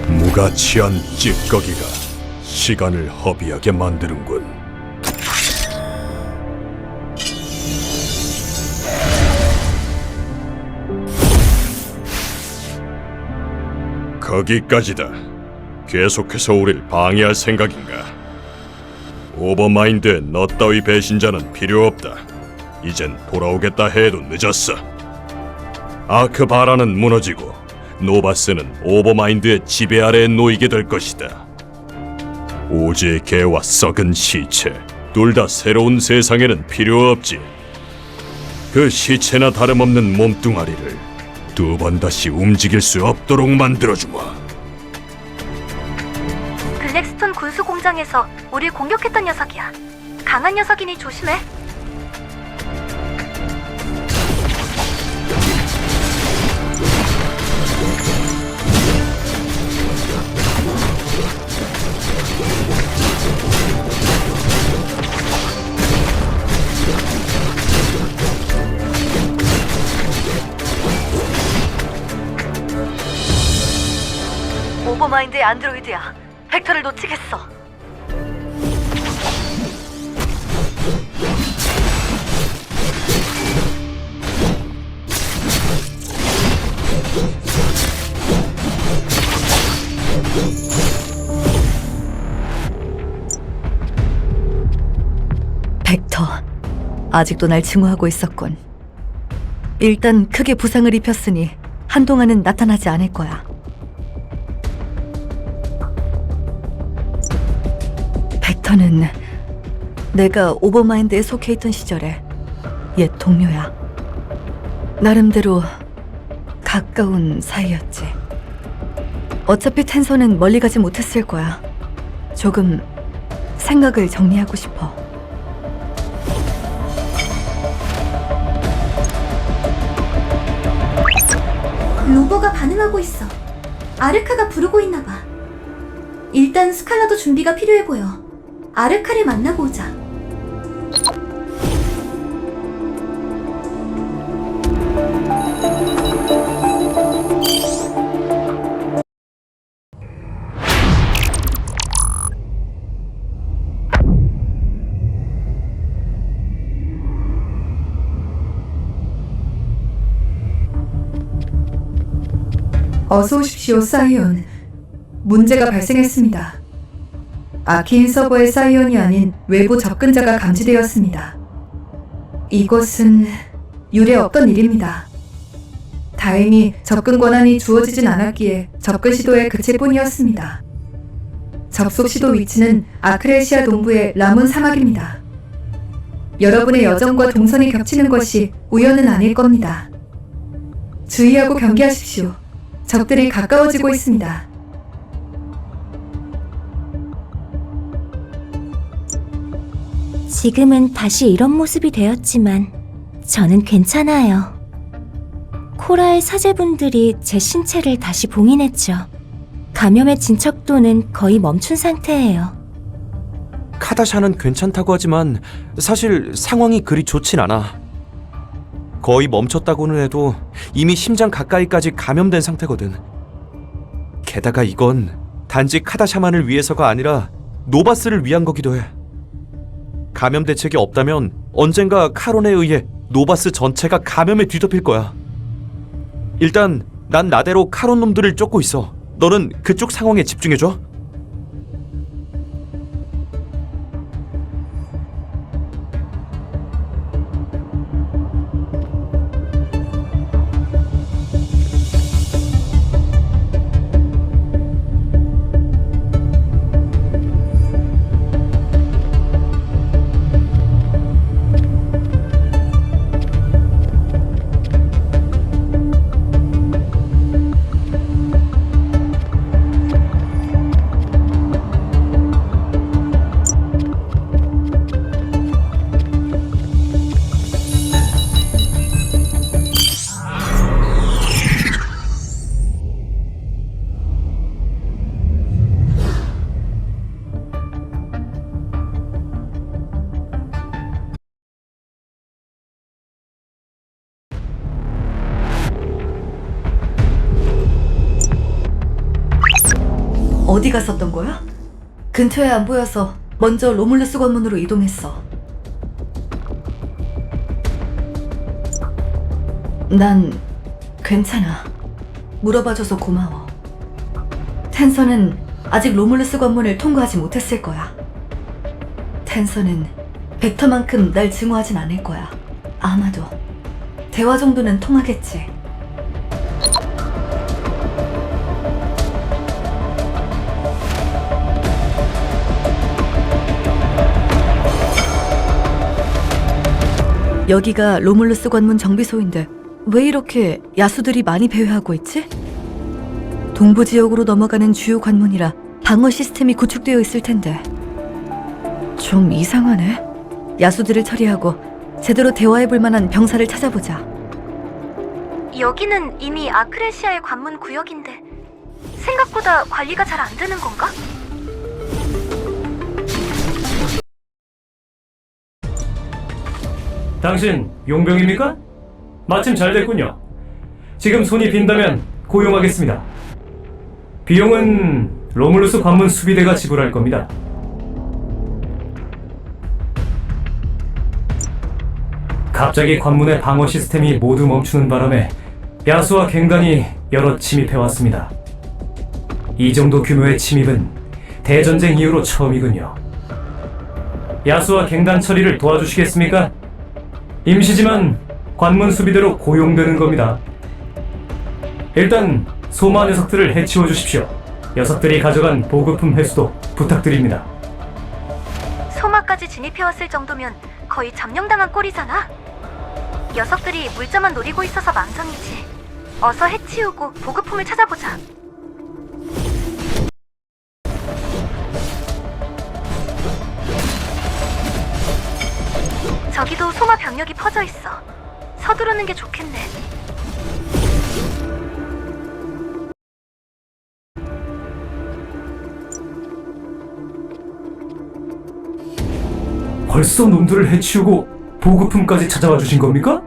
무가치한 찌꺼기가 시간을 허비하게 만드는군. 거기까지다. 계속해서 우릴 방해할 생각인가? 오버마인드에 너 따위 배신자는 필요 없다. 이젠 돌아오겠다 해도 늦었어. 아크바라는 무너지고 노바스는 오버마인드의 지배 아래에 놓이게 될 것이다. 오지의 개와 썩은 시체, 둘 다 새로운 세상에는 필요 없지. 그 시체나 다름없는 몸뚱아리를 두 번 다시 움직일 수 없도록 만들어주마. 블랙스톤 군수 공장에서 우릴 공격했던 녀석이야. 강한 녀석이니 조심해. 오버마인드의 안드로이드야. 벡터를 놓치겠어. 벡터, 아직도 날 증오하고 있었군. 일단 크게 부상을 입혔으니 한동안은 나타나지 않을 거야. 벡터는 내가 오버마인드에 속해 있던 시절에 옛 동료야. 나름대로 가까운 사이였지. 어차피 텐서는 멀리 가지 못했을 거야. 조금 생각을 정리하고 싶어. 로버가 반응하고 있어. 아르카가 부르고 있나 봐. 일단 스칼라도 준비가 필요해 보여. 아르카를 만나고 오자. 어서 오십시오, 사이언. 문제가 발생했습니다. 아키인 서버의 사이언이 아닌 외부 접근자가 감지되었습니다. 이것은 유례 없던 일입니다. 다행히 접근 권한이 주어지진 않았기에 접근 시도에 그칠 뿐이었습니다. 접속 시도 위치는 아크레시아 동부의 라문 사막입니다. 여러분의 여정과 동선이 겹치는 것이 우연은 아닐 겁니다. 주의하고 경계하십시오. 적들이 가까워지고 있습니다. 지금은 다시 이런 모습이 되었지만 저는 괜찮아요. 코라의 사제분들이 제 신체를 다시 봉인했죠. 감염의 진척도는 거의 멈춘 상태예요. 카다샤는 괜찮다고 하지만 사실 상황이 그리 좋진 않아. 거의 멈췄다고는 해도 이미 심장 가까이까지 감염된 상태거든. 게다가 이건 단지 카다샤만을 위해서가 아니라 노바스를 위한 거기도 해. 감염 대책이 없다면 언젠가 카론에 의해 노바스 전체가 감염에 뒤덮일 거야. 일단 난 나대로 카론 놈들을 쫓고 있어. 너는 그쪽 상황에 집중해줘. 어디 갔었던 거야? 근처에 안 보여서 먼저 로물루스 관문으로 이동했어. 난 괜찮아. 물어봐줘서 고마워. 텐서는 아직 로물루스 관문을 통과하지 못했을 거야. 텐서는 벡터만큼 날 증오하진 않을 거야. 아마도 대화 정도는 통하겠지. 여기가 로물루스 관문 정비소인데 왜 이렇게 야수들이 많이 배회하고 있지? 동부 지역으로 넘어가는 주요 관문이라 방어 시스템이 구축되어 있을 텐데 좀 이상하네. 야수들을 처리하고 제대로 대화해볼 만한 병사를 찾아보자. 여기는 이미 아크레시아의 관문 구역인데 생각보다 관리가 잘 안 되는 건가? 당신 용병입니까? 마침 잘 됐군요. 지금 손이 빈다면 고용하겠습니다. 비용은 로물루스 관문 수비대가 지불할 겁니다. 갑자기 관문의 방어 시스템이 모두 멈추는 바람에 야수와 갱단이 여럿 침입해왔습니다. 이 정도 규모의 침입은 대전쟁 이후로 처음이군요. 야수와 갱단 처리를 도와주시겠습니까? 임시지만 관문 수비대로 고용되는 겁니다. 일단 소마 녀석들을 해치워 주십시오. 녀석들이 가져간 보급품 회수도 부탁드립니다. 소마까지 진입해왔을 정도면 거의 점령당한 꼴이잖아. 녀석들이 물자만 노리고 있어서 망정이지. 어서 해치우고 보급품을 찾아보자. 저기도 소마 병력이 퍼져 있어. 서두르는 게 좋겠네. 벌써 놈들을 해치우고 보급품까지 찾아와 주신 겁니까?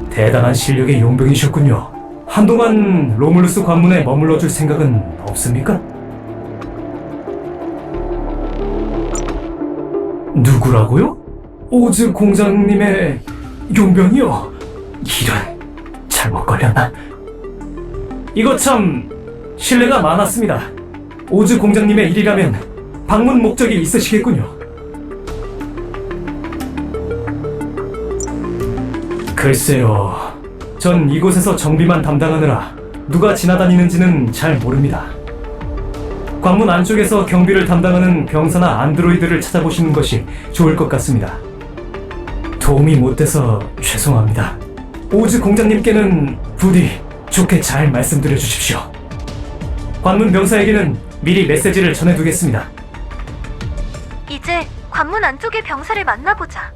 대단한 실력의 용병이셨군요. 한동안 로물루스 관문에 머물러 줄 생각은 없습니까? 누구라고요? 오즈 공장님의 용병이요? 이런, 잘못 걸렸나? 이거 참 실례가 많았습니다. 오즈 공장님의 일이라면 방문 목적이 있으시겠군요. 글쎄요, 전 이곳에서 정비만 담당하느라 누가 지나다니는지는 잘 모릅니다. 관문 안쪽에서 경비를 담당하는 병사나 안드로이드를 찾아보시는 것이 좋을 것 같습니다. 도움이 못 돼서 죄송합니다. 오즈 공장님께는 부디 좋게 잘 말씀드려 주십시오. 관문 병사에게는 미리 메시지를 전해두겠습니다. 이제 관문 안쪽의 병사를 만나보자.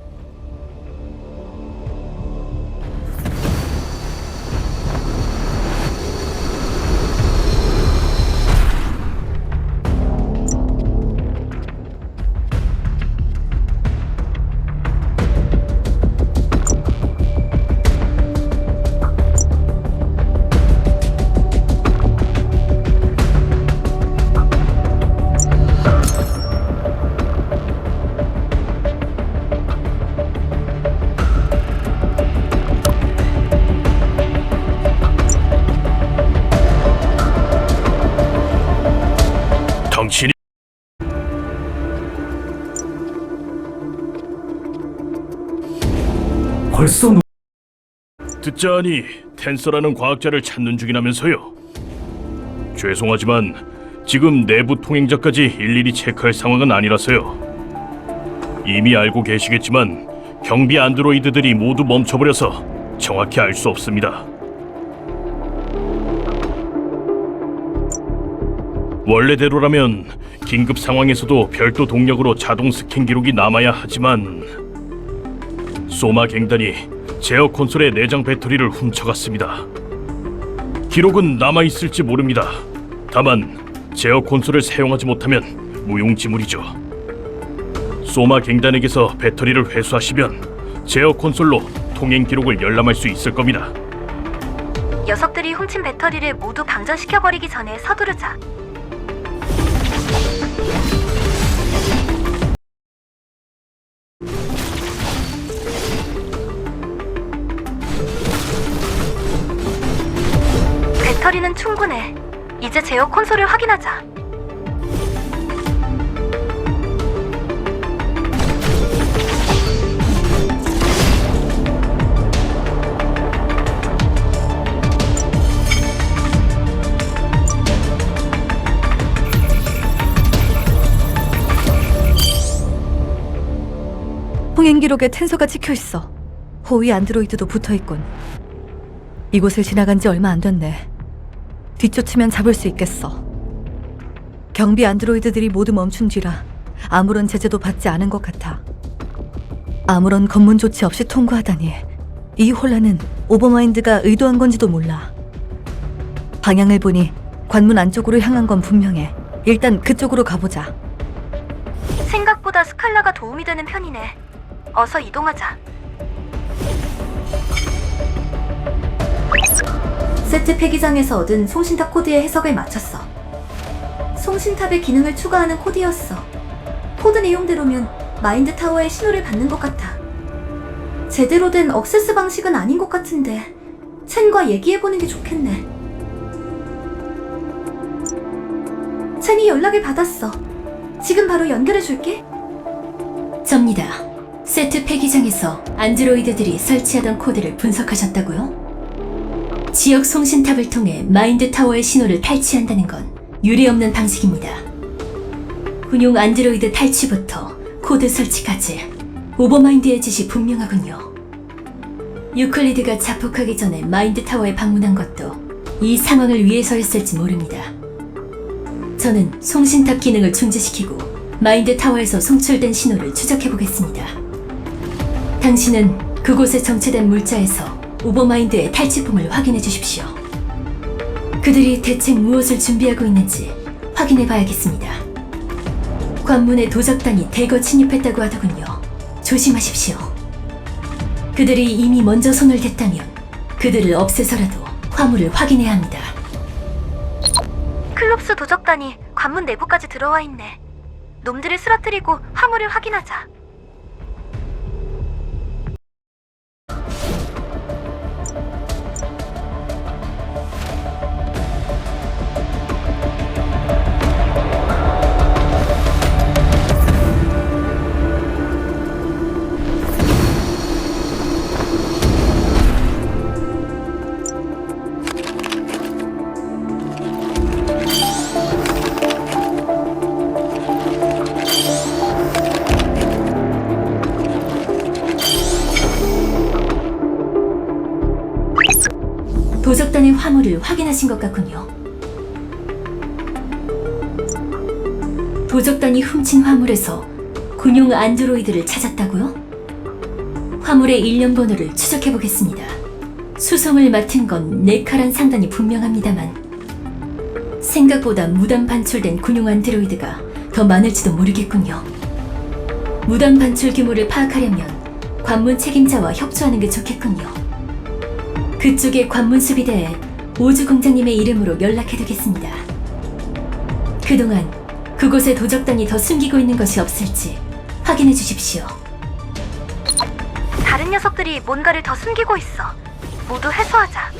당신이 벌써 듣자하니 텐서라는 과학자를 찾는 중이라면서요. 죄송하지만 지금 내부 통행자까지 일일이 체크할 상황은 아니라서요. 이미 알고 계시겠지만 경비 안드로이드들이 모두 멈춰버려서 정확히 알 수 없습니다. 원래대로라면 긴급 상황에서도 별도 동력으로 자동 스캔 기록이 남아야 하지만 소마 갱단이 제어 콘솔의 내장 배터리를 훔쳐갔습니다. 기록은 남아있을지 모릅니다. 다만 제어 콘솔을 사용하지 못하면 무용지물이죠. 소마 갱단에게서 배터리를 회수하시면 제어 콘솔로 통행 기록을 열람할 수 있을 겁니다. 녀석들이 훔친 배터리를 모두 방전시켜버리기 전에 서두르자. 배터리는 충분해. 이제 제어 콘솔을 확인하자. 통행 기록에 텐서가 찍혀 있어. 호위 안드로이드도 붙어 있군. 이곳을 지나간 지 얼마 안 됐네. 뒤쫓으면 잡을 수 있겠어. 경비 안드로이드들이 모두 멈춘 뒤라 아무런 제재도 받지 않은 것 같아. 아무런 검문 조치 없이 통과하다니 이 혼란은 오버마인드가 의도한 건지도 몰라. 방향을 보니 관문 안쪽으로 향한 건 분명해. 일단 그쪽으로 가보자. 생각보다 스칼라가 도움이 되는 편이네. 어서 이동하자. 세트 폐기장에서 얻은 송신탑 코드의 해석을 마쳤어. 송신탑의 기능을 추가하는 코드였어. 코드 내용대로면 마인드 타워의 신호를 받는 것 같아. 제대로 된 억세스 방식은 아닌 것 같은데 첸과 얘기해보는 게 좋겠네. 첸이 연락을 받았어. 지금 바로 연결해줄게. 접니다. 세트 폐기장에서 안드로이드들이 설치하던 코드를 분석하셨다고요? 지역 송신탑을 통해 마인드 타워의 신호를 탈취한다는 건 유례없는 방식입니다. 군용 안드로이드 탈취부터 코드 설치까지 오버마인드의 짓이 분명하군요. 유클리드가 자폭하기 전에 마인드 타워에 방문한 것도 이 상황을 위해서였을지 모릅니다. 저는 송신탑 기능을 중지시키고 마인드 타워에서 송출된 신호를 추적해보겠습니다. 당신은 그곳에 정체된 물자에서 오버마인드의 탈취품을 확인해 주십시오. 그들이 대체 무엇을 준비하고 있는지 확인해 봐야겠습니다. 관문에 도적단이 대거 침입했다고 하더군요. 조심하십시오. 그들이 이미 먼저 손을 댔다면 그들을 없애서라도 화물을 확인해야 합니다. 클롭스 도적단이 관문 내부까지 들어와 있네. 놈들을 쓰러뜨리고 화물을 확인하자. 도적단의 화물을 확인하신 것 같군요. 도적단이 훔친 화물에서 군용 안드로이드를 찾았다고요? 화물의 일련 번호를 추적해보겠습니다. 수송을 맡은 건 네카란 상단이 분명합니다만 생각보다 무단 반출된 군용 안드로이드가 더 많을지도 모르겠군요. 무단 반출 규모를 파악하려면 관문 책임자와 협조하는 게 좋겠군요. 그쪽의 관문 수비대에 오주 공장님의 이름으로 연락해두겠습니다. 그동안 그곳에 도적단이 더 숨기고 있는 것이 없을지 확인해 주십시오. 다른 녀석들이 뭔가를 더 숨기고 있어. 모두 해소하자.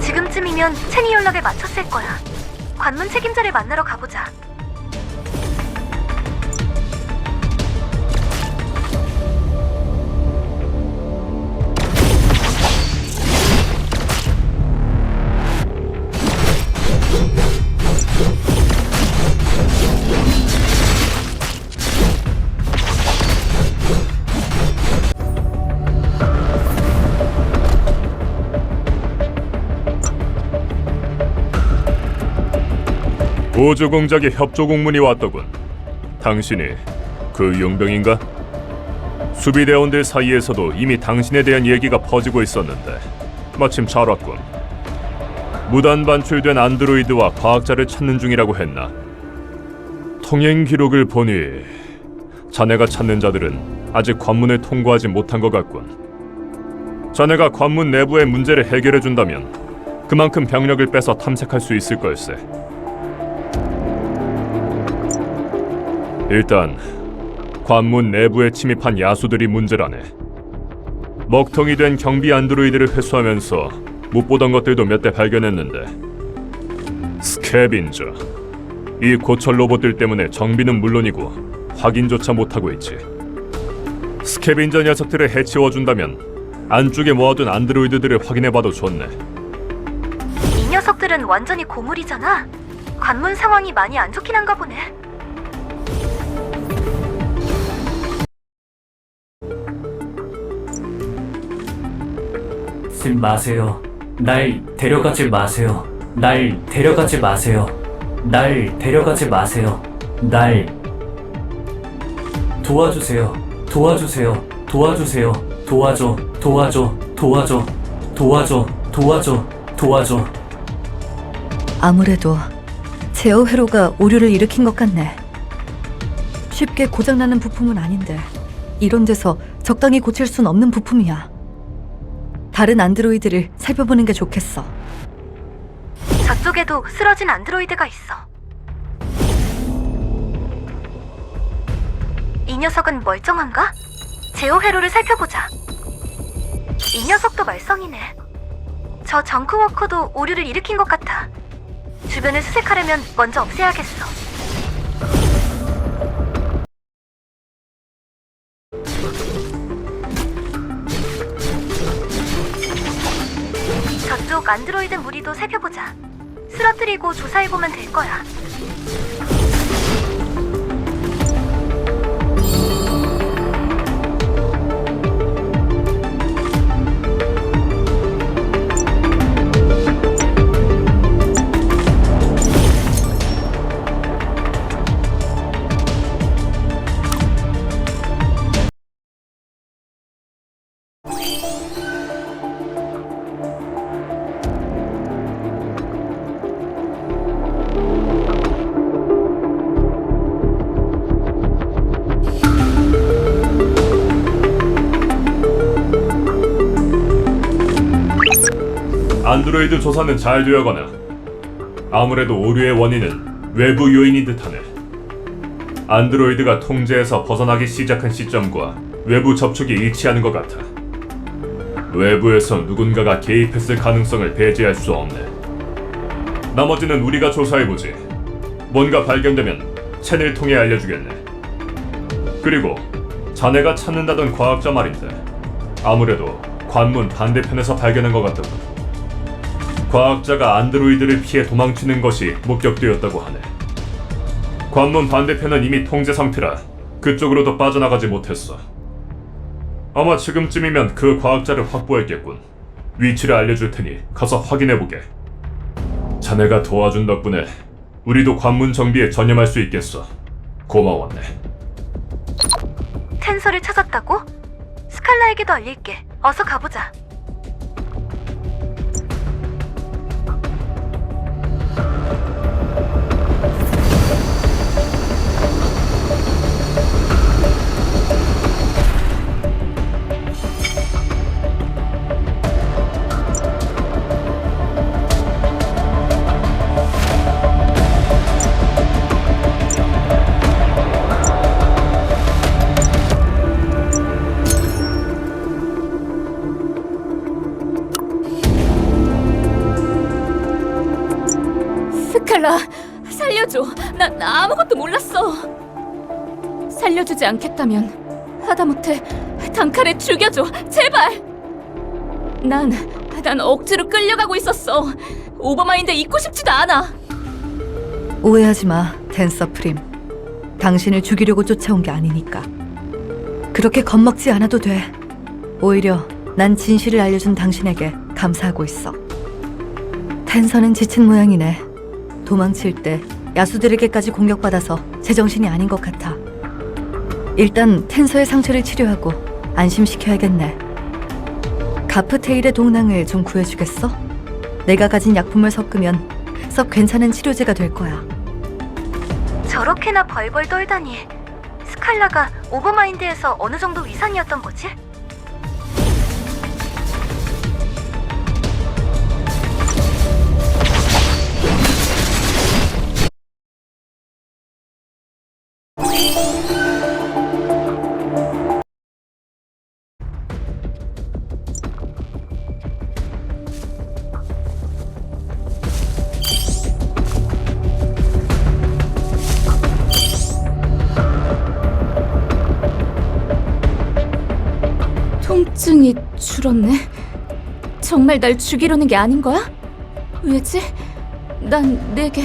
지금쯤이면 체니 연락을 마쳤을 거야. 관문 책임자를 만나러 가보자. 우주 공작의 협조 공문이 왔더군. 당신이 그 용병인가? 수비대원들 사이에서도 이미 당신에 대한 얘기가 퍼지고 있었는데 마침 잘 왔군. 무단 반출된 안드로이드와 과학자를 찾는 중이라고 했나? 통행 기록을 보니 자네가 찾는 자들은 아직 관문을 통과하지 못한 것 같군. 자네가 관문 내부의 문제를 해결해준다면 그만큼 병력을 빼서 탐색할 수 있을 걸세. 일단 관문 내부에 침입한 야수들이 문제라네. 먹통이 된 경비 안드로이드를 회수하면서 못 보던 것들도 몇 대 발견했는데 스캐빈저, 이 고철 로봇들 때문에 정비는 물론이고 확인조차 못하고 있지. 스캐빈저 녀석들을 해치워준다면 안쪽에 모아둔 안드로이드들을 확인해봐도 좋네. 이 녀석들은 완전히 고물이잖아. 관문 상황이 많이 안 좋긴 한가 보네. 마세요. 날 데려가지 마세요. 날 데려가지 마세요. 날 데려가지 마세요. 날 도와주세요. 도와주세요. 도와주세요. 도와줘. 도와줘. 도와줘. 도와줘. 도와줘. 도와줘. 아무래도 제어 회로가 오류를 일으킨 것 같네. 쉽게 고장나는 부품은 아닌데 이런 데서 적당히 고칠 순 없는 부품이야. 다른 안드로이드를 살펴보는 게 좋겠어. 저쪽에도 쓰러진 안드로이드가 있어. 이 녀석은 멀쩡한가? 제어 회로를 살펴보자. 이 녀석도 말썽이네. 저 정크워커도 오류를 일으킨 것 같아. 주변을 수색하려면 먼저 없애야겠어. 저쪽 안드로이드 무리도 살펴보자. 쓰러뜨리고 조사해보면 될 거야. 안드로이드 조사는 잘 되어가나? 아무래도 오류의 원인은 외부 요인인 듯하네. 안드로이드가 통제에서 벗어나기 시작한 시점과 외부 접촉이 일치하는 것 같아. 외부에서 누군가가 개입했을 가능성을 배제할 수 없네. 나머지는 우리가 조사해보지. 뭔가 발견되면 채널 통해 알려주겠네. 그리고 자네가 찾는다던 과학자 말인데 아무래도 관문 반대편에서 발견한 것 같더군. 과학자가 안드로이드를 피해 도망치는 것이 목격되었다고 하네. 관문 반대편은 이미 통제 상태라 그쪽으로도 빠져나가지 못했어. 아마 지금쯤이면 그 과학자를 확보했겠군. 위치를 알려줄 테니 가서 확인해보게. 자네가 도와준 덕분에 우리도 관문 정비에 전념할 수 있겠어. 고마웠네. 텐서를 찾았다고? 스칼라에게도 알릴게. 어서 가보자. 스칼라, 살려줘. 나 아무것도 몰랐어. 살려주지 않겠다면 하다못해 단칼에 죽여줘. 제발. 난 억지로 끌려가고 있었어. 오버마인드에 있고 싶지도 않아. 오해하지 마, 댄서 프림. 당신을 죽이려고 쫓아온 게 아니니까. 그렇게 겁먹지 않아도 돼. 오히려 난 진실을 알려준 당신에게 감사하고 있어. 텐서는 지친 모양이네. 도망칠 때 야수들에게까지 공격받아서 제정신이 아닌 것 같아. 일단 텐서의 상처를 치료하고 안심시켜야겠네. 가프테일의 동랑을 좀 구해주겠어? 내가 가진 약품을 섞으면 썩 괜찮은 치료제가 될 거야. 저렇게나 벌벌 떨다니. 스칼라가 오버마인드에서 어느 정도 위상이었던 거지? 통증이 줄었네. 정말 날 죽이려는 게 아닌 거야? 왜지? 난 내게...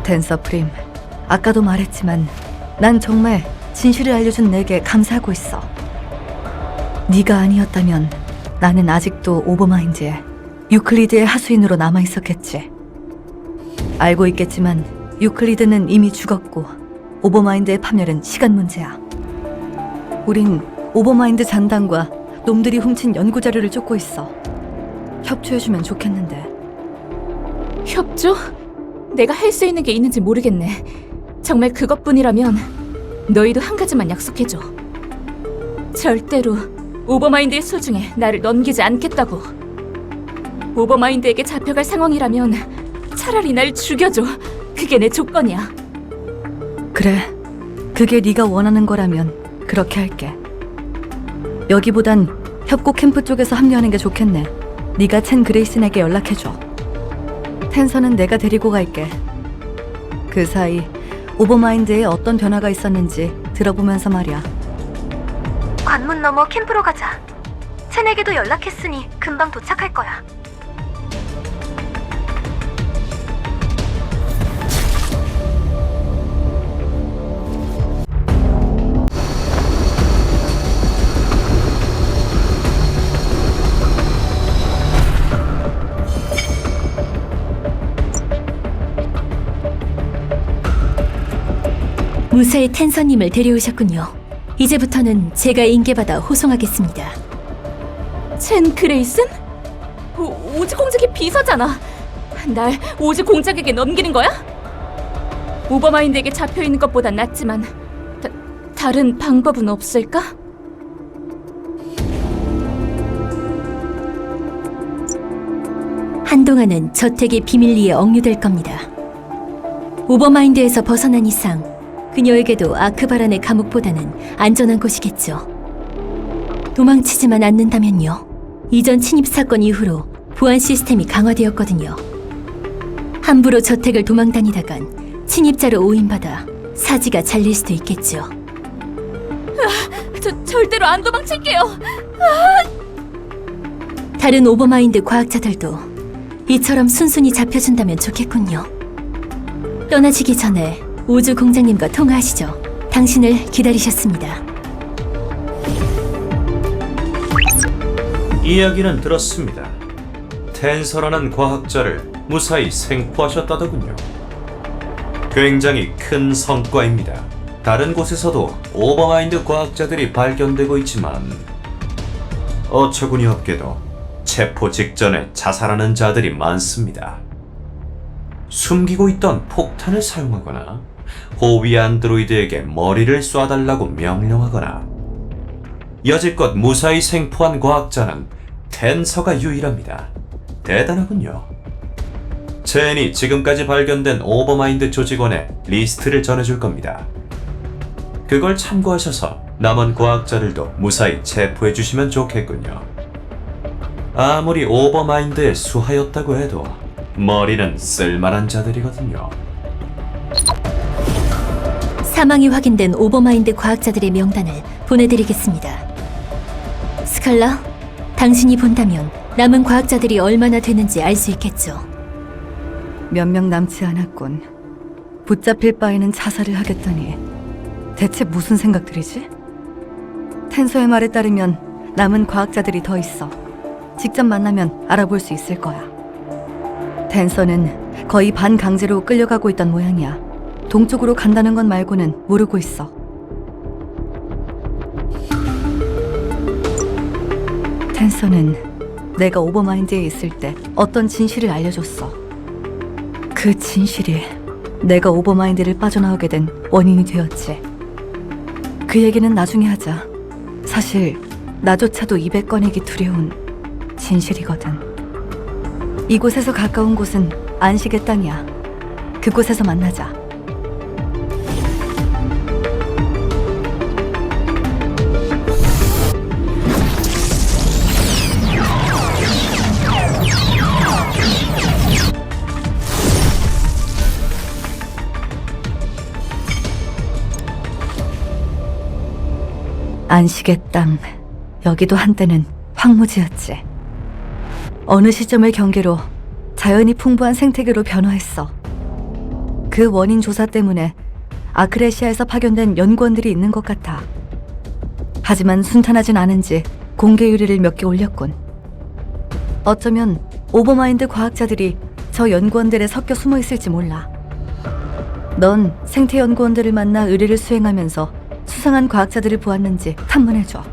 댄서 프림, 아까도 말했지만 난 정말 진실을 알려준 내게 감사하고 있어. 네가 아니었다면 나는 아직도 오버마인드에 유클리드의 하수인으로 남아있었겠지. 알고 있겠지만 유클리드는 이미 죽었고 오버마인드의 파멸은 시간 문제야. 우린 오버마인드 잔당과 놈들이 훔친 연구 자료를 쫓고 있어. 협조해주면 좋겠는데. 협조? 내가 할 수 있는 게 있는지 모르겠네. 정말 그것뿐이라면 너희도 한 가지만 약속해줘. 절대로 오버마인드의 소중에 나를 넘기지 않겠다고. 오버마인드에게 잡혀갈 상황이라면 차라리 날 죽여줘. 그게 내 조건이야. 그래, 그게 네가 원하는 거라면 그렇게 할게. 여기보단 협곡 캠프 쪽에서 합류하는 게 좋겠네. 네가 첸 그레이슨에게 연락해줘. 텐서는 내가 데리고 갈게. 그 사이 오버마인드에 어떤 변화가 있었는지 들어보면서 말이야. 관문 너머 캠프로 가자. 첸에게도 연락했으니 금방 도착할 거야. 무사히 텐서님을 데려오셨군요. 이제부터는 제가 인계받아 호송하겠습니다. 첸 그레이슨? 오즈 공작의 비서잖아. 날 오즈 공작에게 넘기는 거야? 오버마인드에게 잡혀있는 것보단 낫지만 다른 방법은 없을까? 한동안은 저택의 비밀리에 억류될 겁니다. 오버마인드에서 벗어난 이상 그녀에게도 아크바란의 감옥보다는 안전한 곳이겠죠. 도망치지만 않는다면요. 이전 침입 사건 이후로 보안 시스템이 강화되었거든요. 함부로 저택을 도망다니다간 침입자로 오인받아 사지가 잘릴 수도 있겠죠. 절대로 안 도망칠게요. 다른 오버마인드 과학자들도 이처럼 순순히 잡혀준다면 좋겠군요. 떠나시기 전에 우주 공장님과 통화하시죠. 당신을 기다리셨습니다. 이야기는 들었습니다. 텐서라는 과학자를 무사히 생포하셨다더군요. 굉장히 큰 성과입니다. 다른 곳에서도 오버마인드 과학자들이 발견되고 있지만 어처구니 없게도 체포 직전에 자살하는 자들이 많습니다. 숨기고 있던 폭탄을 사용하거나 호위 안드로이드에게 머리를 쏴달라고 명령하거나 여지껏 무사히 생포한 과학자는 텐서가 유일합니다. 대단하군요. 젠이 지금까지 발견된 오버마인드 조직원의 리스트를 전해줄 겁니다. 그걸 참고하셔서 남은 과학자들도 무사히 체포해 주시면 좋겠군요. 아무리 오버마인드의 수하였다고 해도 머리는 쓸만한 자들이거든요. 사망이 확인된 오버마인드 과학자들의 명단을 보내드리겠습니다. 스칼라, 당신이 본다면 남은 과학자들이 얼마나 되는지 알 수 있겠죠. 몇 명 남지 않았군. 붙잡힐 바에는 자살을 하겠다니. 대체 무슨 생각들이지? 텐서의 말에 따르면 남은 과학자들이 더 있어. 직접 만나면 알아볼 수 있을 거야. 텐서는 거의 반강제로 끌려가고 있던 모양이야. 동쪽으로 간다는 건 말고는 모르고 있어. 텐서는 내가 오버마인드에 있을 때 어떤 진실을 알려줬어. 그 진실이 내가 오버마인드를 빠져나오게 된 원인이 되었지. 그 얘기는 나중에 하자. 사실 나조차도 입에 꺼내기 두려운 진실이거든. 이곳에서 가까운 곳은 안식의 땅이야. 그곳에서 만나자. 안식의 땅, 여기도 한때는 황무지였지. 어느 시점을 경계로 자연이 풍부한 생태계로 변화했어. 그 원인 조사 때문에 아크레시아에서 파견된 연구원들이 있는 것 같아. 하지만 순탄하진 않은지 공개 유리를 몇 개 올렸군. 어쩌면 오버마인드 과학자들이 저 연구원들에 섞여 숨어 있을지 몰라. 넌 생태 연구원들을 만나 의뢰를 수행하면서 수상한 과학자들을 보았는지 탐문해줘.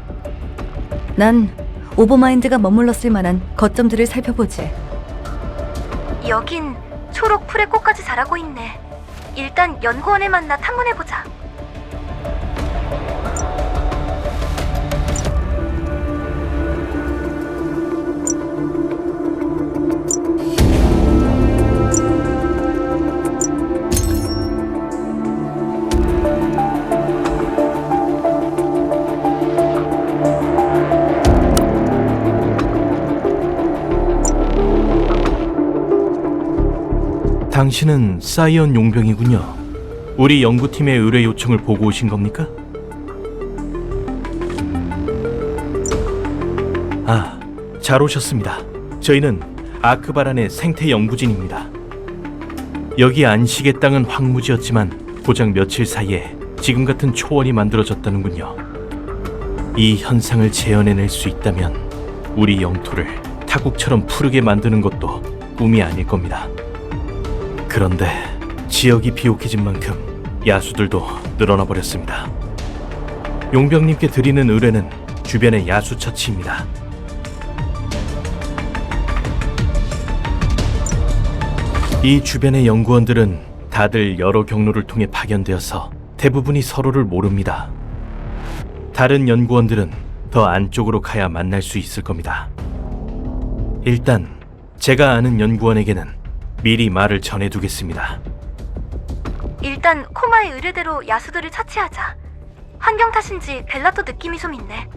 난 오버마인드가 머물렀을 만한 거점들을 살펴보지. 여긴 초록 풀의 꽃까지 자라고 있네. 일단 연구원을 만나 탐문해보자. 당신은 사이언 용병이군요. 우리 연구팀의 의뢰 요청을 보고 오신 겁니까? 아, 잘 오셨습니다. 저희는 아크바란의 생태 연구진입니다. 여기 안식의 땅은 황무지였지만 고작 며칠 사이에 지금 같은 초원이 만들어졌다는군요. 이 현상을 재현해낼 수 있다면 우리 영토를 타국처럼 푸르게 만드는 것도 꿈이 아닐 겁니다. 그런데 지역이 비옥해진 만큼 야수들도 늘어나 버렸습니다. 용병님께 드리는 의뢰는 주변의 야수 처치입니다. 이 주변의 연구원들은 다들 여러 경로를 통해 파견되어서 대부분이 서로를 모릅니다. 다른 연구원들은 더 안쪽으로 가야 만날 수 있을 겁니다. 일단 제가 아는 연구원에게는 미리 말을 전해두겠습니다. 일단 코마의 의뢰대로 야수들을 처치하자. 환경 탓인지 벨라토 느낌이 좀 있네.